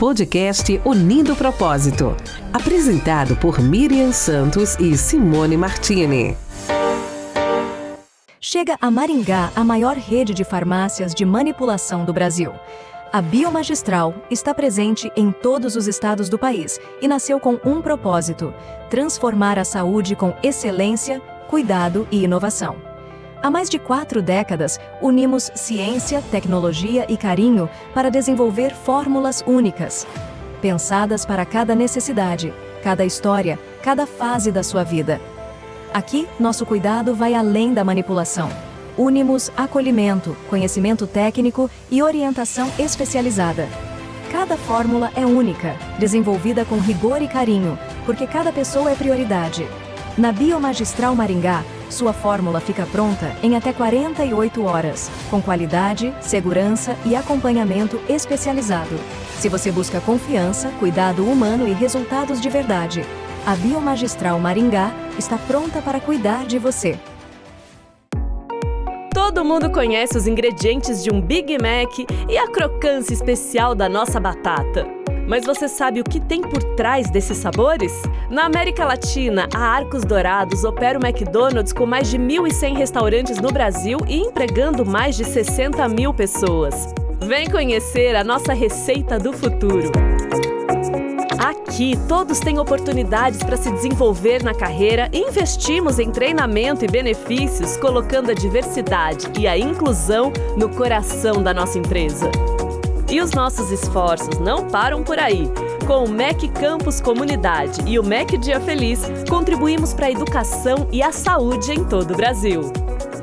Podcast Unindo Propósito, apresentado por Miriam Santos e Simone Martini. Chega a Maringá a maior rede de farmácias de manipulação do Brasil. A Biomagistral está presente em todos os estados do país e nasceu com um propósito: transformar a saúde com excelência, cuidado e inovação. Há mais de 4 décadas, unimos ciência, tecnologia e carinho para desenvolver fórmulas únicas, pensadas para cada necessidade, cada história, cada fase da sua vida. Aqui, nosso cuidado vai além da manipulação. Unimos acolhimento, conhecimento técnico e orientação especializada. Cada fórmula é única, desenvolvida com rigor e carinho, porque cada pessoa é prioridade. Na Biomagistral Maringá, sua fórmula fica pronta em até 48 horas, com qualidade, segurança e acompanhamento especializado. Se você busca confiança, cuidado humano e resultados de verdade, a Biomagistral Maringá está pronta para cuidar de você. Todo mundo conhece os ingredientes de um Big Mac e a crocância especial da nossa batata. Mas você sabe o que tem por trás desses sabores? Na América Latina, a Arcos Dourados opera o McDonald's com mais de 1.100 restaurantes no Brasil e empregando mais de 60 mil pessoas. Vem conhecer a nossa receita do futuro. Aqui, todos têm oportunidades para se desenvolver na carreira e investimos em treinamento e benefícios, colocando a diversidade e a inclusão no coração da nossa empresa. E os nossos esforços não param por aí. Com o Mac Campus Comunidade e o Mac Dia Feliz, contribuímos para a educação e a saúde em todo o Brasil.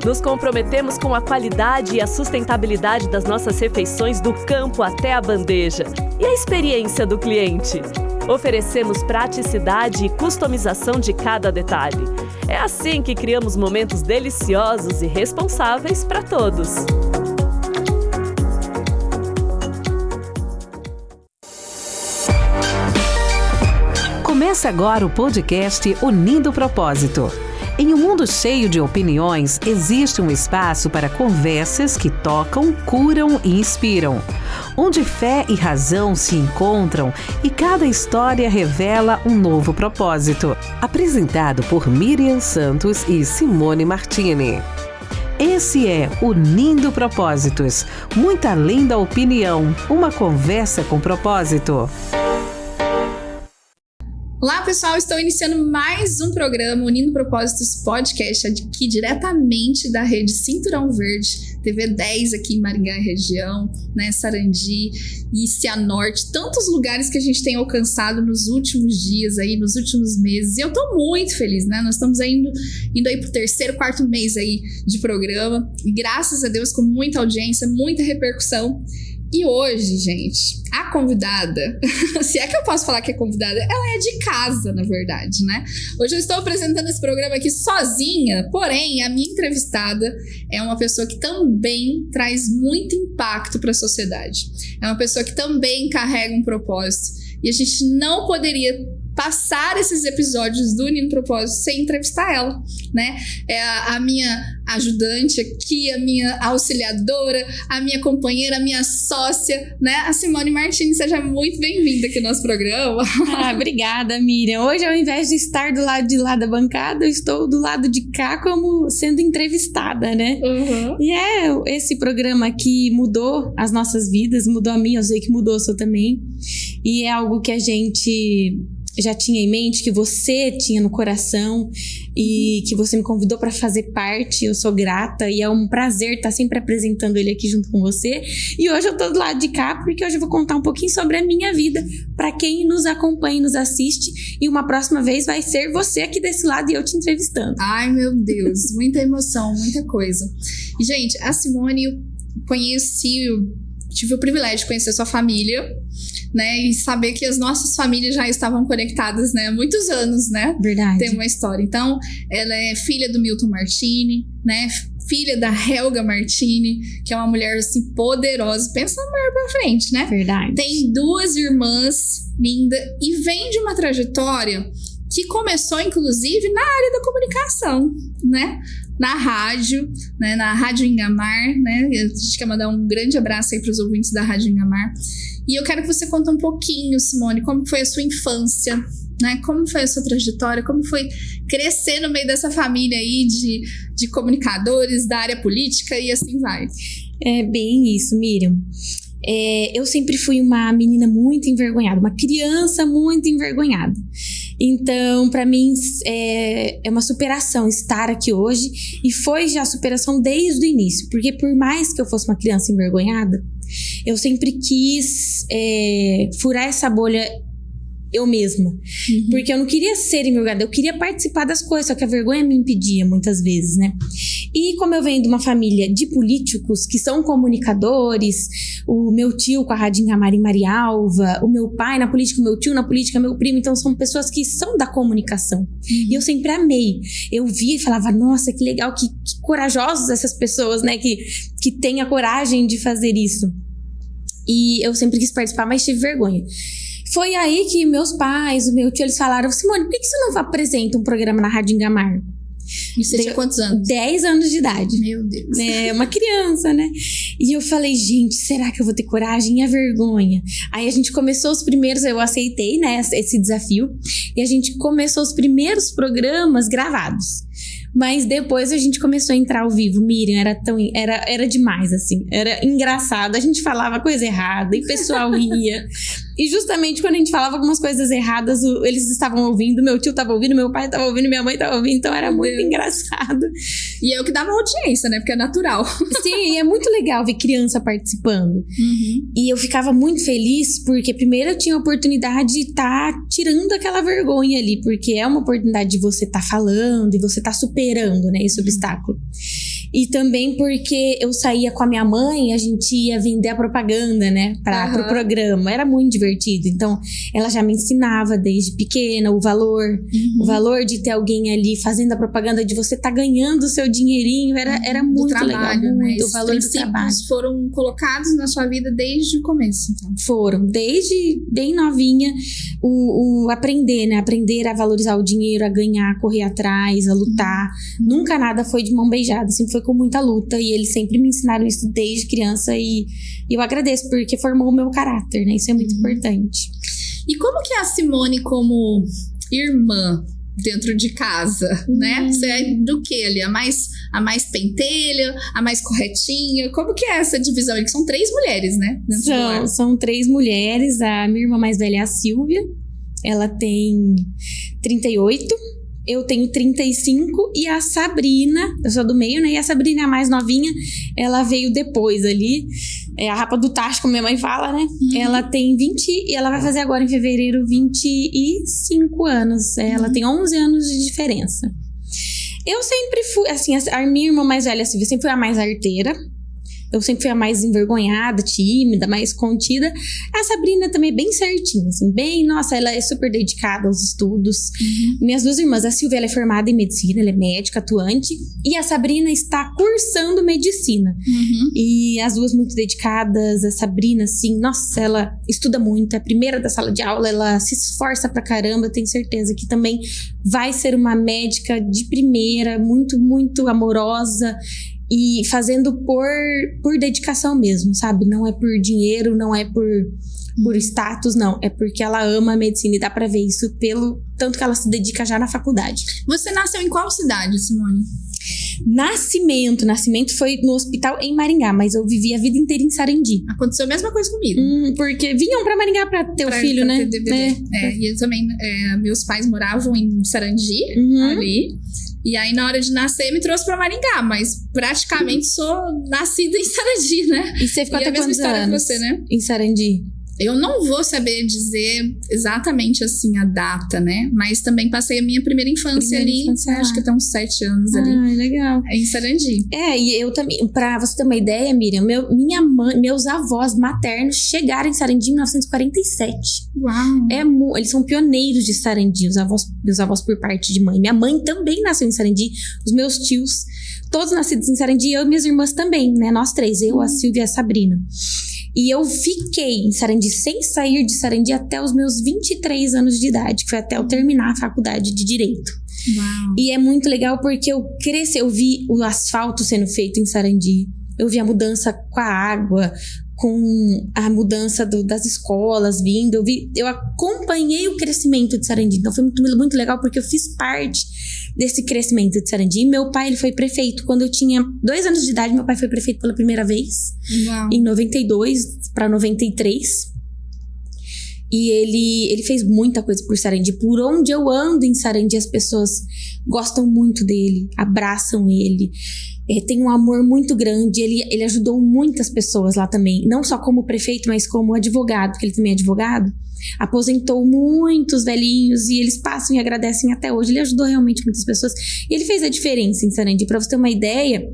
Nos comprometemos com a qualidade e a sustentabilidade das nossas refeições do campo até a bandeja. E a experiência do cliente? Oferecemos praticidade e customização de cada detalhe. É assim que criamos momentos deliciosos e responsáveis para todos. Começa agora o podcast Unindo Propósito. Em um mundo cheio de opiniões, existe um espaço para conversas que tocam, curam e inspiram. Onde fé e razão se encontram e cada história revela um novo propósito. Apresentado por Miriam Santos e Simone Martini. Esse é Unindo Propósitos, muito além da opinião, uma conversa com propósito. Olá pessoal, estou iniciando mais um programa Unindo Propósitos Podcast aqui diretamente da rede Cinturão Verde, TV 10 aqui em Maringá e região, né, Sarandi e Cianorte, tantos lugares que a gente tem alcançado nos últimos dias aí, nos últimos meses, e eu tô muito feliz, né, nós estamos indo aí pro 3º, 4º mês aí de programa, e graças a Deus com muita audiência, muita repercussão. E hoje, gente, a convidada, se é que eu posso falar que é convidada, ela é de casa, na verdade, né? Hoje eu estou apresentando esse programa aqui sozinha, porém, a minha entrevistada é uma pessoa que também traz muito impacto para a sociedade. É uma pessoa que também carrega um propósito. E a gente não poderia passar esses episódios do Unindo Propósito sem entrevistar ela, né? É a minha ajudante aqui, a minha auxiliadora, a minha companheira, a minha sócia, né? A Simone Martini, seja muito bem-vinda aqui no nosso programa. Obrigada, Miriam. Hoje, ao invés de estar do lado de lá da bancada, eu estou do lado de cá como sendo entrevistada, né? Uhum. E esse programa aqui mudou as nossas vidas, mudou a minha, eu sei que mudou a sua também. E é algo que a gente já tinha em mente, que você tinha no coração e que você me convidou para fazer parte. Eu sou grata e é um prazer estar sempre apresentando ele aqui junto com você. E hoje eu tô do lado de cá porque hoje eu vou contar um pouquinho sobre a minha vida para quem nos acompanha e nos assiste. E uma próxima vez vai ser você aqui desse lado e eu te entrevistando. Ai, meu Deus, muita emoção, muita coisa. E, gente, a Simone eu tive o privilégio de conhecer sua família, né, e saber que as nossas famílias já estavam conectadas, né, há muitos anos, né? Verdade. Tem uma história. Então, ela é filha do Milton Martini, né, filha da Helga Martini, que é uma mulher, assim, poderosa. Pensa na mulher pra frente, né? Verdade. Tem 2 irmãs lindas e vem de uma trajetória que começou, inclusive, na área da comunicação, né? Na rádio, né? Na Rádio Ingamar, né? A gente quer mandar um grande abraço aí para os ouvintes da Rádio Ingamar. E eu quero que você conte um pouquinho, Simone, como foi a sua infância, né? Como foi a sua trajetória, como foi crescer no meio dessa família aí de comunicadores da área política e assim vai. É bem isso, Miriam. Eu sempre fui uma menina muito envergonhada, uma criança muito envergonhada. Então, para mim, é uma superação estar aqui hoje, e foi já superação desde o início, porque por mais que eu fosse uma criança envergonhada, eu sempre quis furar essa bolha eu mesma. Porque eu não queria ser envergonhada, eu queria participar das coisas, só que a vergonha me impedia muitas vezes, né? E como eu venho de uma família de políticos que são comunicadores, o meu tio com a Rádio Ingamar em Marialva, o meu pai na política, o meu tio na política, meu primo, então são pessoas que são da comunicação. E eu sempre amei. Eu via e falava, nossa, que legal, que corajosos essas pessoas, né? Que têm a coragem de fazer isso. E eu sempre quis participar, mas tive vergonha. Foi aí que meus pais, o meu tio, eles falaram, Simone, por que você não apresenta um programa na Rádio Ingamar? E você tinha quantos anos? 10 anos de idade. Meu Deus. É, uma criança, né? E eu falei, gente, será que eu vou ter coragem? E a vergonha? Aí a gente começou os primeiros, eu aceitei, né, esse desafio. E a gente começou os primeiros programas gravados. Mas depois a gente começou a entrar ao vivo. Miriam, era demais, assim. Era engraçado. A gente falava coisa errada e o pessoal ria. E justamente quando a gente falava algumas coisas erradas, eles estavam ouvindo, meu tio estava ouvindo, meu pai estava ouvindo, minha mãe estava ouvindo. Então era muito engraçado. E é o que dava audiência, né? Porque é natural. Sim, e é muito legal ver criança participando. E eu ficava muito feliz porque primeiro eu tinha a oportunidade de estar tirando aquela vergonha ali. Porque é uma oportunidade de você estar falando e você estar superando, né, esse obstáculo. E também porque eu saía com a minha mãe, a gente ia vender a propaganda, né, pro programa. Era muito divertido. Então, ela já me ensinava desde pequena o valor de ter alguém ali fazendo a propaganda, de você estar ganhando o seu dinheirinho. Era muito trabalho, legal. Né? O valor do trabalho. Foram colocados na sua vida desde o começo, então. Foram, desde bem novinha, o aprender, né? Aprender a valorizar o dinheiro, a ganhar, a correr atrás, a lutar. Nunca nada foi de mão beijada, sempre foi com muita luta, e eles sempre me ensinaram isso desde criança, e eu agradeço porque formou o meu caráter, né? Isso é muito importante. E como que é a Simone como irmã dentro de casa, né? Você é do que ali? A mais pentelha, a mais corretinha? Como que é essa divisão? Que são 3 mulheres, né? São 3 mulheres. A minha irmã mais velha é a Silvia. Ela tem 38. Eu tenho 35, e a Sabrina, eu sou do meio, né? E a Sabrina é a mais novinha, ela veio depois ali. É a rapa do tacho, como minha mãe fala, né? Ela tem 20, e ela vai fazer agora em fevereiro 25 anos. Ela tem 11 anos de diferença. Eu sempre fui, assim, a minha irmã mais velha, Silvia, sempre foi a mais arteira. Eu sempre fui a mais envergonhada, tímida, mais contida. A Sabrina também é bem certinha, assim, nossa, ela é super dedicada aos estudos. Minhas 2 irmãs, a Silvia, ela é formada em medicina, ela é médica, atuante, e a Sabrina está cursando medicina. E as 2 muito dedicadas. A Sabrina, assim, nossa, ela estuda muito, é a primeira da sala de aula, ela se esforça pra caramba. Eu tenho certeza que também vai ser uma médica de primeira, muito, muito amorosa, e fazendo por dedicação mesmo, sabe? Não é por dinheiro, não é por status, não. É porque ela ama a medicina, e dá pra ver isso pelo tanto que ela se dedica já na faculdade. Você nasceu em qual cidade, Simone? Nascimento foi no hospital em Maringá, mas eu vivi a vida inteira em Sarandi. Aconteceu a mesma coisa comigo. Porque vinham pra Maringá pra ter o filho, né? Ter DVD. E eu também, meus pais moravam em Sarandi, ali. E aí, na hora de nascer, me trouxe pra Maringá, mas praticamente sou nascida em Sarandi, né? E você ficou até quantos anos? Que você, né? Em Sarandi? Eu não vou saber dizer exatamente assim a data, né? Mas também passei a minha primeira infância ali. Acho que até uns 7 anos ali. Ah, legal. Em Sarandi. E eu também, pra você ter uma ideia, Miriam, meus avós maternos chegaram em Sarandi em 1947. Uau! Eles são pioneiros de Sarandi, meus avós por parte de mãe. Minha mãe também nasceu em Sarandi, os meus tios, todos nascidos em Sarandi, eu e minhas irmãs também, né? Nós 3, eu, a Silvia e a Sabrina. E eu fiquei em Sarandi, sem sair de Sarandi até os meus 23 anos de idade, que foi até eu terminar a faculdade de Direito. Uau. E é muito legal porque eu cresci, eu vi o asfalto sendo feito em Sarandi, eu vi a mudança com a água, com a mudança das escolas vindo, eu acompanhei o crescimento de Sarandi. Então foi muito, muito legal porque eu fiz parte desse crescimento de Sarandi. E meu pai, ele foi prefeito quando eu tinha 2 anos de idade. Meu pai foi prefeito pela primeira vez. Uau. Em 92 para 93. E ele fez muita coisa por Sarandi. Por onde eu ando em Sarandi, as pessoas gostam muito dele, abraçam ele. Tem um amor muito grande. Ele ajudou muitas pessoas lá também. Não só como prefeito, mas como advogado, porque ele também é advogado. Aposentou muitos velhinhos e eles passam e agradecem até hoje. Ele ajudou realmente muitas pessoas. E ele fez a diferença em Sarandi. Pra você ter uma ideia,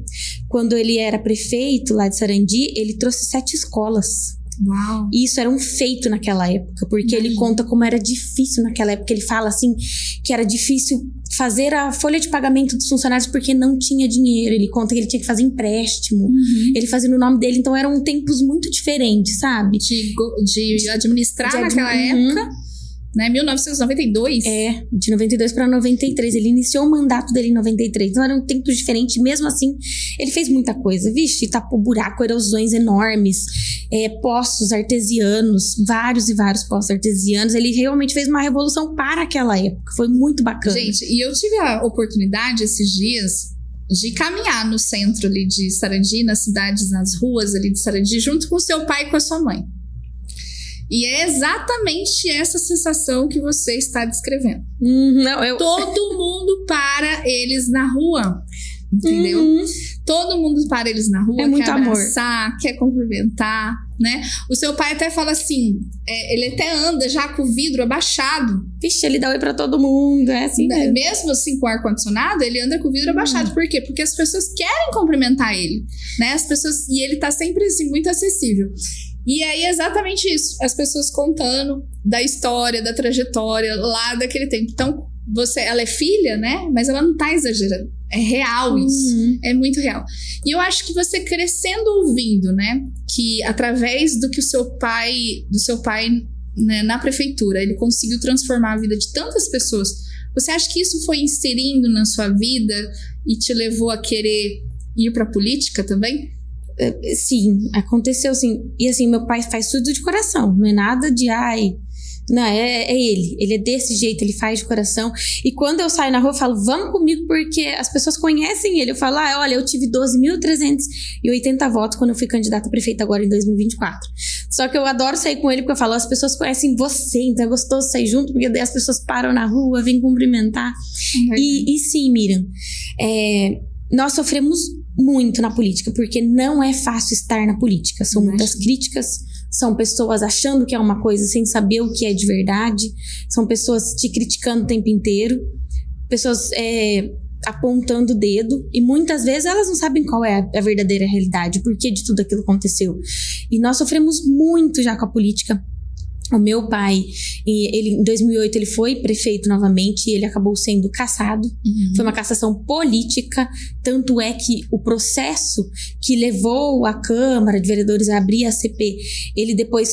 quando ele era prefeito lá de Sarandi, ele trouxe 7 escolas. Uau. E isso era um feito naquela época, porque ele conta como era difícil naquela época. Ele fala assim, que era difícil fazer a folha de pagamento dos funcionários porque não tinha dinheiro. Ele conta que ele tinha que fazer empréstimo. Ele fazia no nome dele, então eram tempos muito diferentes, sabe? De administrar naquela época, né? 1992? De 92 para 93. Ele iniciou o mandato dele em 93. Então eram tempos diferentes. Mesmo assim, ele fez muita coisa. Vixe, tapou buraco, erosões enormes, poços artesianos, vários e vários poços artesianos. Ele realmente fez uma revolução para aquela época. Foi muito bacana. Gente, e eu tive a oportunidade esses dias de caminhar no centro ali de Sarandi, nas cidades, nas ruas ali de Sarandi, junto com seu pai e com a sua mãe. E é exatamente essa sensação que você está descrevendo. Todo mundo para eles na rua, entendeu? Todo mundo para eles na rua, muito quer amor. abraçar, quer cumprimentar, né? O seu pai até fala assim, ele até anda já com o vidro abaixado. Vixe, ele dá oi pra todo mundo, é assim mesmo. Mesmo assim com o ar-condicionado, ele anda com o vidro abaixado. Por quê? Porque as pessoas querem cumprimentar ele, né? E ele tá sempre assim, muito acessível. E aí é exatamente isso, as pessoas contando da história, da trajetória lá daquele tempo. Então, ela é filha, né? Mas ela não tá exagerando. É real isso. É muito real. E eu acho que você crescendo ouvindo, né? Que através do que do seu pai, né, na prefeitura, ele conseguiu transformar a vida de tantas pessoas. Você acha que isso foi inserindo na sua vida e te levou a querer ir pra política também? Sim, aconteceu sim. E assim, meu pai faz tudo de coração. Não é nada de não, é ele. Ele é desse jeito, ele faz de coração. E quando eu saio na rua, eu falo, vamos comigo, porque as pessoas conhecem ele. Eu falo, olha, eu tive 12.380 votos quando eu fui candidata a prefeita agora em 2024. Só que eu adoro sair com ele, porque eu falo, as pessoas conhecem você, então é gostoso sair junto, porque daí as pessoas param na rua, vêm cumprimentar. E sim, Miriam, nós sofremos muito na política, porque não é fácil estar na política. São muitas críticas, são pessoas achando que é uma coisa sem saber o que é de verdade, são pessoas te criticando o tempo inteiro, pessoas apontando o dedo, e muitas vezes elas não sabem qual é a verdadeira realidade, o porquê de tudo aquilo aconteceu. E nós sofremos muito já com a política. O meu pai, em 2008, ele foi prefeito novamente e ele acabou sendo cassado. Foi uma cassação política, tanto é que o processo que levou a Câmara de Vereadores a abrir a CP, ele depois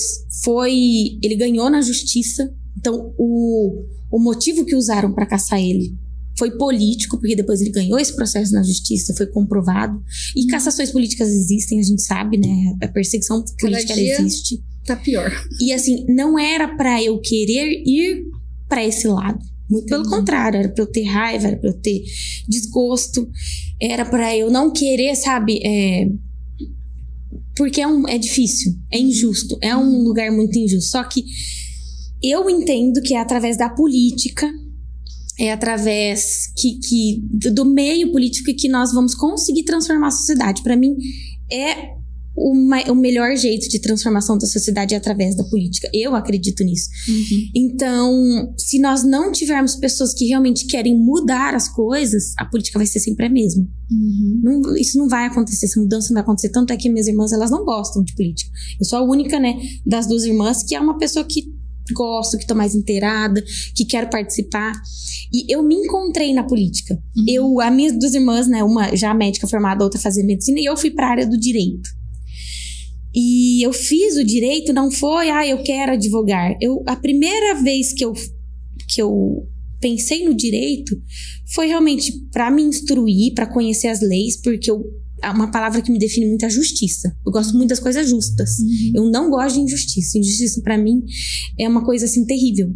ele ganhou na justiça. Então, o motivo que usaram para cassar ele foi político, porque depois ele ganhou esse processo na justiça, foi comprovado. E cassações políticas existem, a gente sabe, né? A perseguição política ela existe. Tá pior. E assim, não era pra eu querer ir pra esse lado. Muito pelo contrário, era pra eu ter raiva, era pra eu ter desgosto, era pra eu não querer, sabe? Porque é difícil, é injusto, é um lugar muito injusto. Só que eu entendo que é através da política, é através do meio político que nós vamos conseguir transformar a sociedade. Pra mim, o melhor jeito de transformação da sociedade é através da política. Eu acredito nisso. Então, se nós não tivermos pessoas que realmente querem mudar as coisas, a política vai ser sempre a mesma. Isso não vai acontecer, essa mudança não vai acontecer. Tanto é que minhas irmãs, elas não gostam de política. Eu sou a única, né, das 2 irmãs que é uma pessoa que gosto, que tô mais inteirada, que quero participar. E eu me encontrei na política. As minhas 2 irmãs, né, uma já médica formada, a outra fazia medicina, e eu fui pra área do direito. E eu fiz o direito, não foi, eu quero advogar. A primeira vez que eu pensei no direito foi realmente para me instruir, para conhecer as leis, porque uma palavra que me define muito é a justiça. Eu gosto muito das coisas justas. Eu não gosto de injustiça. Injustiça para mim é uma coisa assim terrível.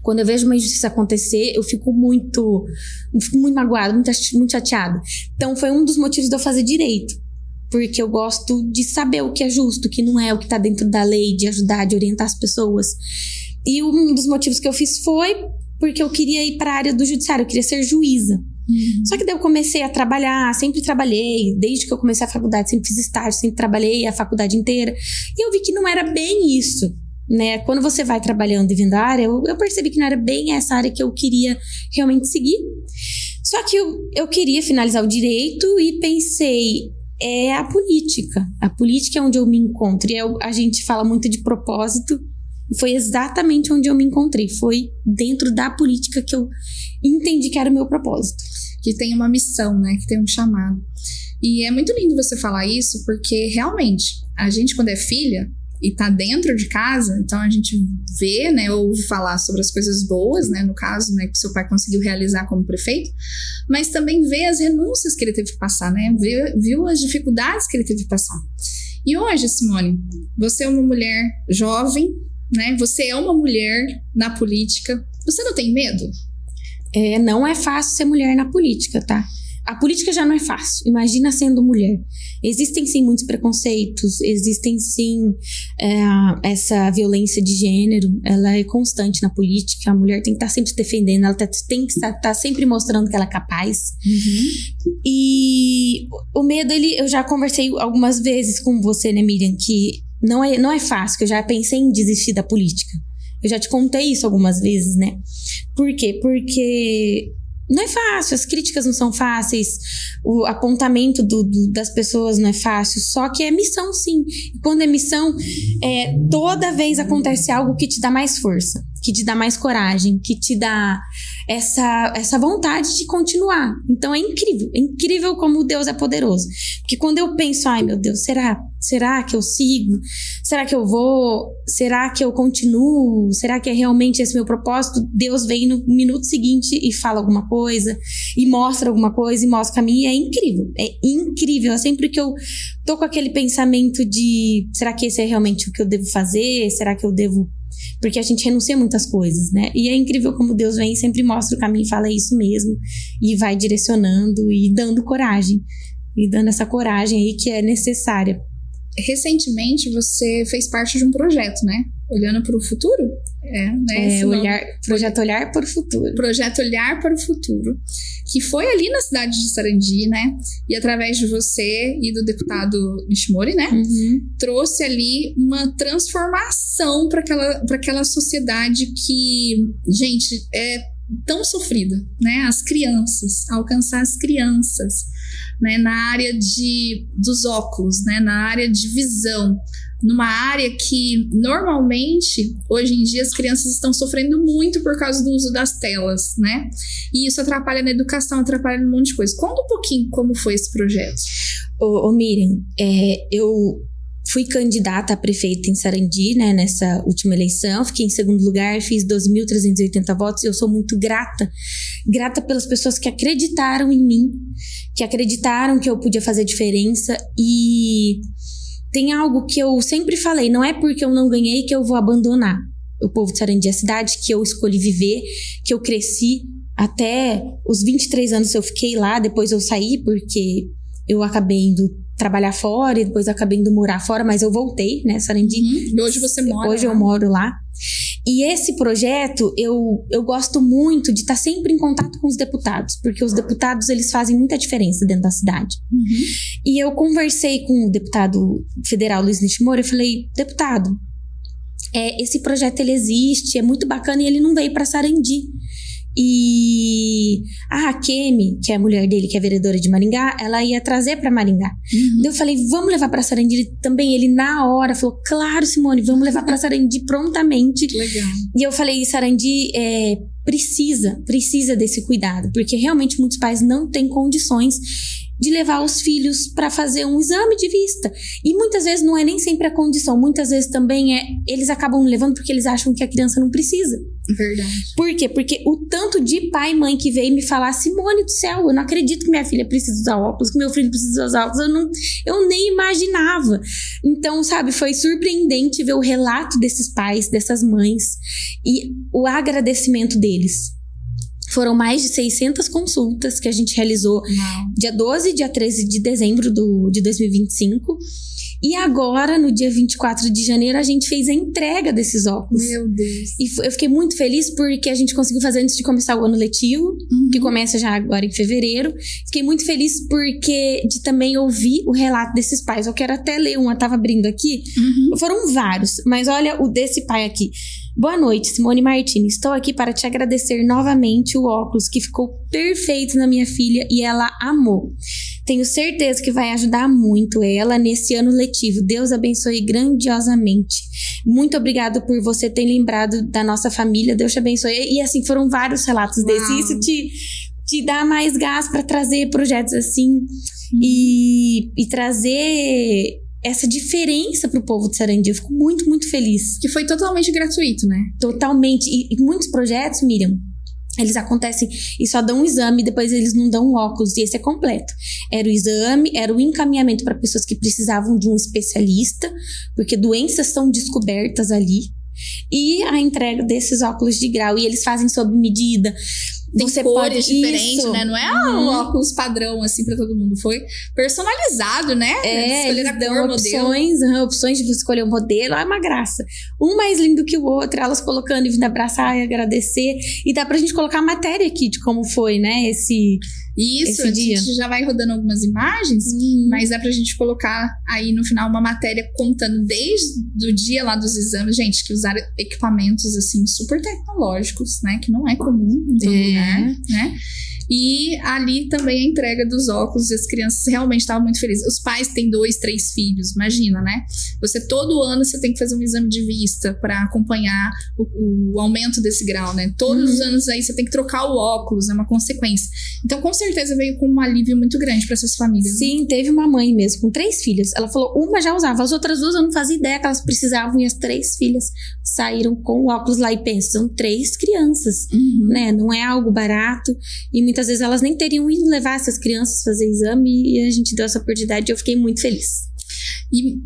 Quando eu vejo uma injustiça acontecer, eu fico muito magoada, muito chateada. Então foi um dos motivos de eu fazer direito. Porque eu gosto de saber o que é justo, o que não é, o que tá dentro da lei, de ajudar, de orientar as pessoas. E um dos motivos que eu fiz foi porque eu queria ir para a área do judiciário, eu queria ser juíza. Só que daí eu comecei a trabalhar, sempre trabalhei, desde que eu comecei a faculdade, sempre fiz estágio, sempre trabalhei a faculdade inteira. E eu vi que não era bem isso, né? Quando você vai trabalhando e vendo a área, eu percebi que não era bem essa área que eu queria realmente seguir. Só que eu queria finalizar o direito e pensei, a política. A política é onde eu me encontro. E a gente fala muito de propósito. Foi exatamente onde eu me encontrei. Foi dentro da política que eu entendi que era o meu propósito. Que tem uma missão, né? Que tem um chamado. E é muito lindo você falar isso, porque realmente, a gente quando é filha e tá dentro de casa, então a gente vê, né, ouve falar sobre as coisas boas, né, no caso, né, que seu pai conseguiu realizar como prefeito, mas também vê as renúncias que ele teve que passar, né, viu as dificuldades que ele teve que passar. E hoje, Simone, você é uma mulher jovem, né, você é uma mulher na política, você não tem medo? Não é fácil ser mulher na política, tá? A política já não é fácil, imagina sendo mulher. Existem sim muitos preconceitos, existem sim essa violência de gênero, ela é constante na política, a mulher tem que estar sempre se defendendo, ela tem que estar sempre mostrando que ela é capaz. E o medo, eu já conversei algumas vezes com você, né, Miriam, que não é fácil, que eu já pensei em desistir da política. Eu já te contei isso algumas vezes, né? Por quê? Porque não é fácil, as críticas não são fáceis, o apontamento das pessoas não é fácil, só que é missão sim. E quando é missão, toda vez acontece algo que te dá mais força, que te dá mais coragem, que te dá essa vontade de continuar. Então é incrível como Deus é poderoso. Porque quando eu penso, ai meu Deus, será que eu sigo? Será que eu vou? Será que eu continuo? Será que é realmente esse meu propósito? Deus vem no minuto seguinte e fala alguma coisa, e mostra alguma coisa, e mostra o caminho, é incrível. Sempre que eu tô com aquele pensamento de, será que esse é realmente o que eu devo fazer? Será que eu devo... Porque a gente renuncia a muitas coisas, né? E é incrível como Deus vem e sempre mostra o caminho e fala isso mesmo, e vai direcionando e dando coragem, e dando essa coragem aí que é necessária. Recentemente você fez parte de um projeto, né? Olhando para o futuro? Projeto Olhar para o Futuro. Projeto Olhar para o Futuro, que foi ali na cidade de Sarandi, né? E através de você e do deputado Nishimori, né? Trouxe ali uma transformação para aquela sociedade que, gente, é tão sofrida, né? As crianças, alcançar as crianças, né? Na área dos óculos, né? Na área de visão, numa área que normalmente, hoje em dia, as crianças estão sofrendo muito por causa do uso das telas, né? E isso atrapalha na educação, atrapalha num monte de coisa. Conta um pouquinho como foi esse projeto. Ô Miriam, eu fui candidata a prefeita em Sarandi, né, nessa última eleição, fiquei em segundo lugar, fiz 12.380 votos, e eu sou muito grata pelas pessoas que acreditaram em mim, que acreditaram que eu podia fazer diferença. E tem algo que eu sempre falei, não é porque eu não ganhei que eu vou abandonar o povo de Sarandi, a cidade que eu escolhi viver, que eu cresci, até os 23 anos eu fiquei lá, depois eu saí porque eu acabei indo trabalhar fora e depois acabei indo morar fora, mas eu voltei, né, Sarandi. E hoje você mora Hoje lá. Eu moro lá. E esse projeto, eu gosto muito de estar sempre em contato com os deputados, porque os deputados, eles fazem muita diferença dentro da cidade. E eu conversei com o deputado federal Luiz Nishimori, eu falei, deputado, esse projeto ele existe, é muito bacana, e ele não veio para Sarandi. E a Rakemi, que é a mulher dele, que é vereadora de Maringá, ela ia trazer pra Maringá. Daí eu falei, vamos levar pra Sarandi também. Ele na hora falou, claro, Simone, vamos levar pra Sarandi prontamente. Legal. E eu falei, Sarandi precisa desse cuidado, porque realmente muitos pais não têm condições de levar os filhos para fazer um exame de vista. E muitas vezes não é nem sempre a condição, muitas vezes também eles acabam levando porque eles acham que a criança não precisa. Verdade. Por quê? Porque o tanto de pai e mãe que veio me falar, Simone do céu, eu não acredito que minha filha precisa usar óculos, que meu filho precisa usar óculos, eu nem imaginava. Então, sabe, foi surpreendente ver o relato desses pais, dessas mães e o agradecimento deles. Foram mais de 600 consultas que a gente realizou dia 12 e dia 13 de dezembro de 2025. E agora, no dia 24 de janeiro, a gente fez a entrega desses óculos. Meu Deus. E eu fiquei muito feliz porque a gente conseguiu fazer antes de começar o ano letivo, que começa já agora em fevereiro. Fiquei muito feliz porque de também ouvir o relato desses pais. Eu quero até ler um, eu tava abrindo aqui. Foram vários, mas olha o desse pai aqui. Boa noite, Simone Martins. Estou aqui para te agradecer novamente o óculos que ficou perfeito na minha filha e ela amou. Tenho certeza que vai ajudar muito ela nesse ano letivo. Deus abençoe grandiosamente. Muito obrigado por você ter lembrado da nossa família. Deus te abençoe. E assim, foram vários relatos desses. Isso te dá mais gás para trazer projetos assim e trazer essa diferença pro povo de Sarandi. Eu fico muito, muito feliz. Que foi totalmente gratuito, né? Totalmente. E muitos projetos, Miriam, eles acontecem e só dão um exame, depois eles não dão óculos, e esse é completo. Era o exame, era o encaminhamento para pessoas que precisavam de um especialista, porque doenças são descobertas ali, e a entrega desses óculos de grau, e eles fazem sob medida. Tem Você cores pode, diferentes, né? Não é um óculos padrão, assim, pra todo mundo. Foi personalizado, né? Eles dão opções de você escolher o modelo. É uma graça. Um mais lindo que o outro, elas colocando e vindo abraçar e agradecer. E dá pra gente colocar a matéria aqui de como foi, né? Esse dia. A gente já vai rodando algumas imagens, mas dá pra gente colocar aí no final uma matéria contando desde o dia lá dos exames. Gente, que usaram equipamentos, assim, super tecnológicos, né? Que não é comum em todo lugar. Né? E ali também a entrega dos óculos, e as crianças realmente estavam muito felizes. Os pais têm 2, 3 filhos, imagina, né? Todo ano você tem que fazer um exame de vista para acompanhar o aumento desse grau, né? Todos os anos aí você tem que trocar o óculos, é uma consequência. Então, com certeza veio com um alívio muito grande para essas famílias. Sim, né? Teve uma mãe mesmo com 3 filhas. Ela falou, uma já usava, as outras 2 eu não fazia ideia que elas precisavam, e as 3 filhas saíram com o óculos lá. E pensam, 3 crianças, né? Não é algo barato, e muitas vezes elas nem teriam ido levar essas crianças fazer exame, e a gente deu essa oportunidade e eu fiquei muito feliz. E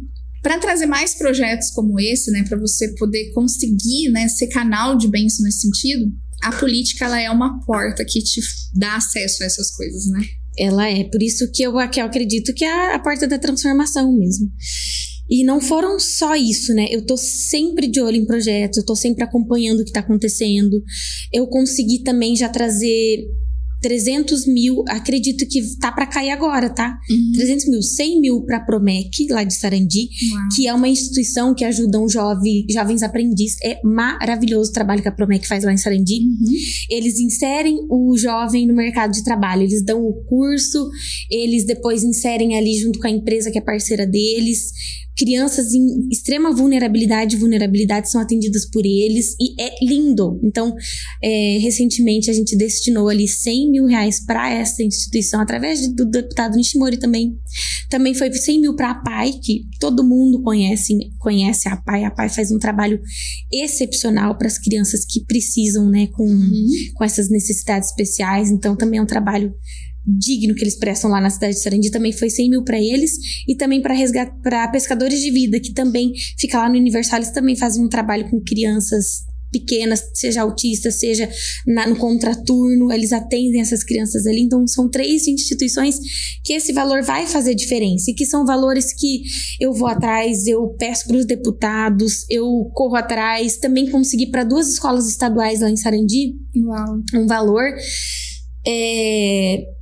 para trazer mais projetos como esse, né, para você poder conseguir, né, ser canal de bênção nesse sentido, a política, ela é uma porta que te dá acesso a essas coisas, né? Ela é, por isso que eu acredito que é a porta da transformação mesmo. E não foram só isso, né? Eu tô sempre de olho em projetos, eu tô sempre acompanhando o que tá acontecendo. Eu consegui também já trazer 300 mil, acredito que tá pra cair agora, tá? 300 mil, 100 mil pra Promec, lá de Sarandi, que é uma instituição que ajuda jovens aprendizes. É maravilhoso o trabalho que a Promec faz lá em Sarandi. Eles inserem o jovem no mercado de trabalho, eles dão o curso, eles depois inserem ali junto com a empresa que é parceira deles. Crianças em extrema vulnerabilidade são atendidas por eles, e é lindo. Então, recentemente a gente destinou ali 100 mil reais para essa instituição, através do deputado Nishimori também. Também foi 100 mil para a APAI, que todo mundo conhece a APAI. A APAI faz um trabalho excepcional para as crianças que precisam, né, com essas necessidades especiais. Então, também é um trabalho digno que eles prestam lá na cidade de Sarandi. Também foi 100 mil para eles, e também para pescadores de vida, que também fica lá no Universal. Eles também fazem um trabalho com crianças pequenas, seja autistas, seja no contraturno, eles atendem essas crianças ali. Então são 3 instituições que esse valor vai fazer diferença, e que são valores que eu vou atrás, eu peço para os deputados, eu corro atrás. Também consegui para 2 escolas estaduais lá em Sarandi um valor,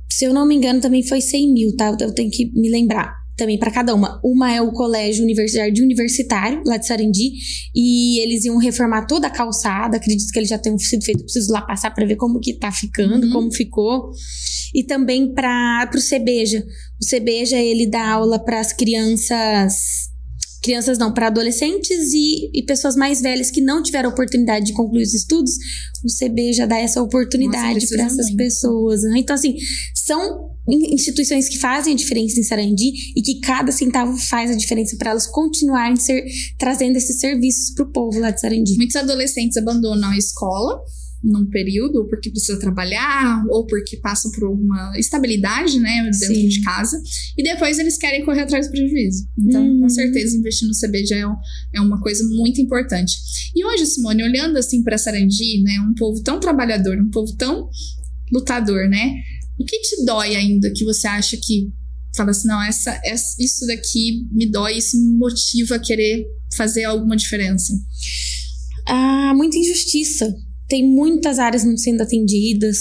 se eu não me engano também foi 100 mil, tá? Eu tenho que me lembrar também para cada uma. Uma é o Colégio Universitário, lá de Sarandi, e eles iam reformar toda a calçada. Acredito que eles já tenham sido feitos. Preciso lá passar para ver como que tá ficando, como ficou. E também para o Cebeja. O Cebeja, ele dá aula para as crianças crianças não, para adolescentes e pessoas mais velhas que não tiveram oportunidade de concluir os estudos, o CB já dá essa oportunidade para essas pessoas. Né? Então, assim, são instituições que fazem a diferença em Sarandi e que cada centavo faz a diferença para elas continuarem trazendo esses serviços para o povo lá de Sarandi. Muitos adolescentes abandonam a escola num período, ou porque precisa trabalhar, ou porque passam por alguma estabilidade, né, dentro Sim. de casa, e depois eles querem correr atrás do prejuízo. Então, com certeza, investir no CB já é uma coisa muito importante. E hoje, Simone, olhando assim para Sarandi, né, um povo tão trabalhador, um povo tão lutador, né, o que te dói ainda, que você acha que fala assim, não, isso daqui me dói, isso me motiva a querer fazer alguma diferença? Muita injustiça. Tem muitas áreas não sendo atendidas,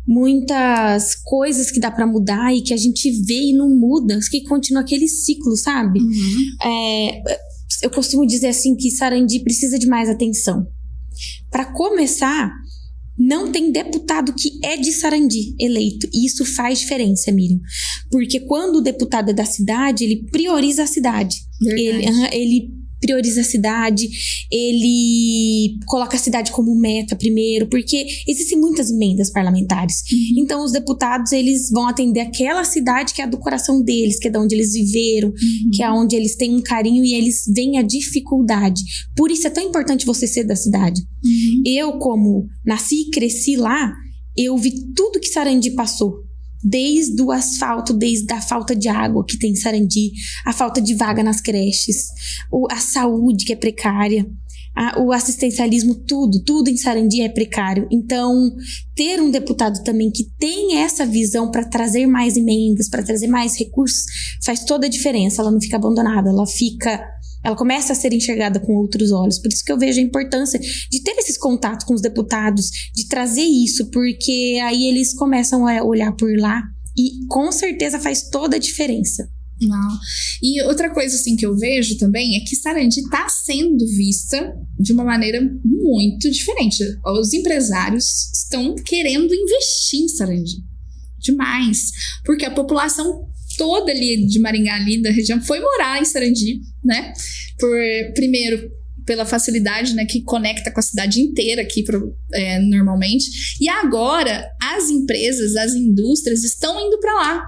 muitas coisas que dá pra mudar e que a gente vê e não muda, que continua aquele ciclo, sabe? Eu costumo dizer assim que Sarandi precisa de mais atenção. Para começar, não tem deputado que é de Sarandi eleito, e isso faz diferença, Miriam, porque quando o deputado é da cidade, ele prioriza a cidade. Ele prioriza a cidade, ele coloca a cidade como meta primeiro, porque existem muitas emendas parlamentares. Então, os deputados, eles vão atender aquela cidade que é do coração deles, que é de onde eles viveram, que é onde eles têm um carinho e eles veem a dificuldade. Por isso é tão importante você ser da cidade. Eu, como nasci e cresci lá, eu vi tudo que Sarandi passou. Desde o asfalto, desde a falta de água que tem em Sarandi, a falta de vaga nas creches, a saúde que é precária, o assistencialismo, tudo em Sarandi é precário. Então, ter um deputado também que tem essa visão para trazer mais emendas, para trazer mais recursos, faz toda a diferença. Ela não fica abandonada, ela começa a ser enxergada com outros olhos. Por isso que eu vejo a importância de ter esses contatos com os deputados, de trazer isso, porque aí eles começam a olhar por lá e com certeza faz toda a diferença. Não. E outra coisa assim que eu vejo também é que Sarandi está sendo vista de uma maneira muito diferente. Os empresários estão querendo investir em Sarandi demais, porque a população toda ali de Maringá, ali da região, foi morar em Sarandi, né? Primeiro, pela facilidade, né, que conecta com a cidade inteira aqui normalmente. E agora, as empresas, as indústrias estão indo para lá.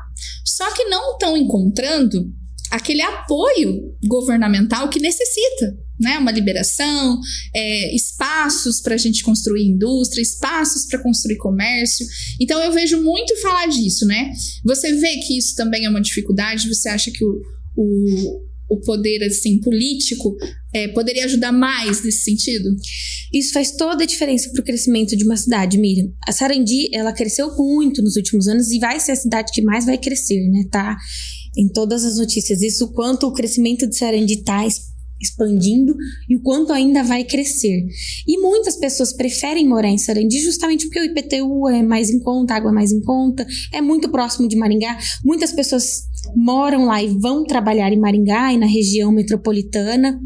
Só que não estão encontrando aquele apoio governamental que necessita, né? Uma liberação, espaços para a gente construir indústria, espaços para construir comércio. Então eu vejo muito falar disso, né? Você vê que isso também é uma dificuldade? Você acha que o poder assim, político poderia ajudar mais nesse sentido? Isso faz toda a diferença para o crescimento de uma cidade, Miriam. A Sarandi, ela cresceu muito nos últimos anos e vai ser a cidade que mais vai crescer, né? Tá em todas as notícias. Isso, o quanto o crescimento de Sarandi está expandindo e o quanto ainda vai crescer. E muitas pessoas preferem morar em Sarandi justamente porque o IPTU é mais em conta, a água é mais em conta, é muito próximo de Maringá. Muitas pessoas moram lá e vão trabalhar em Maringá e na região metropolitana.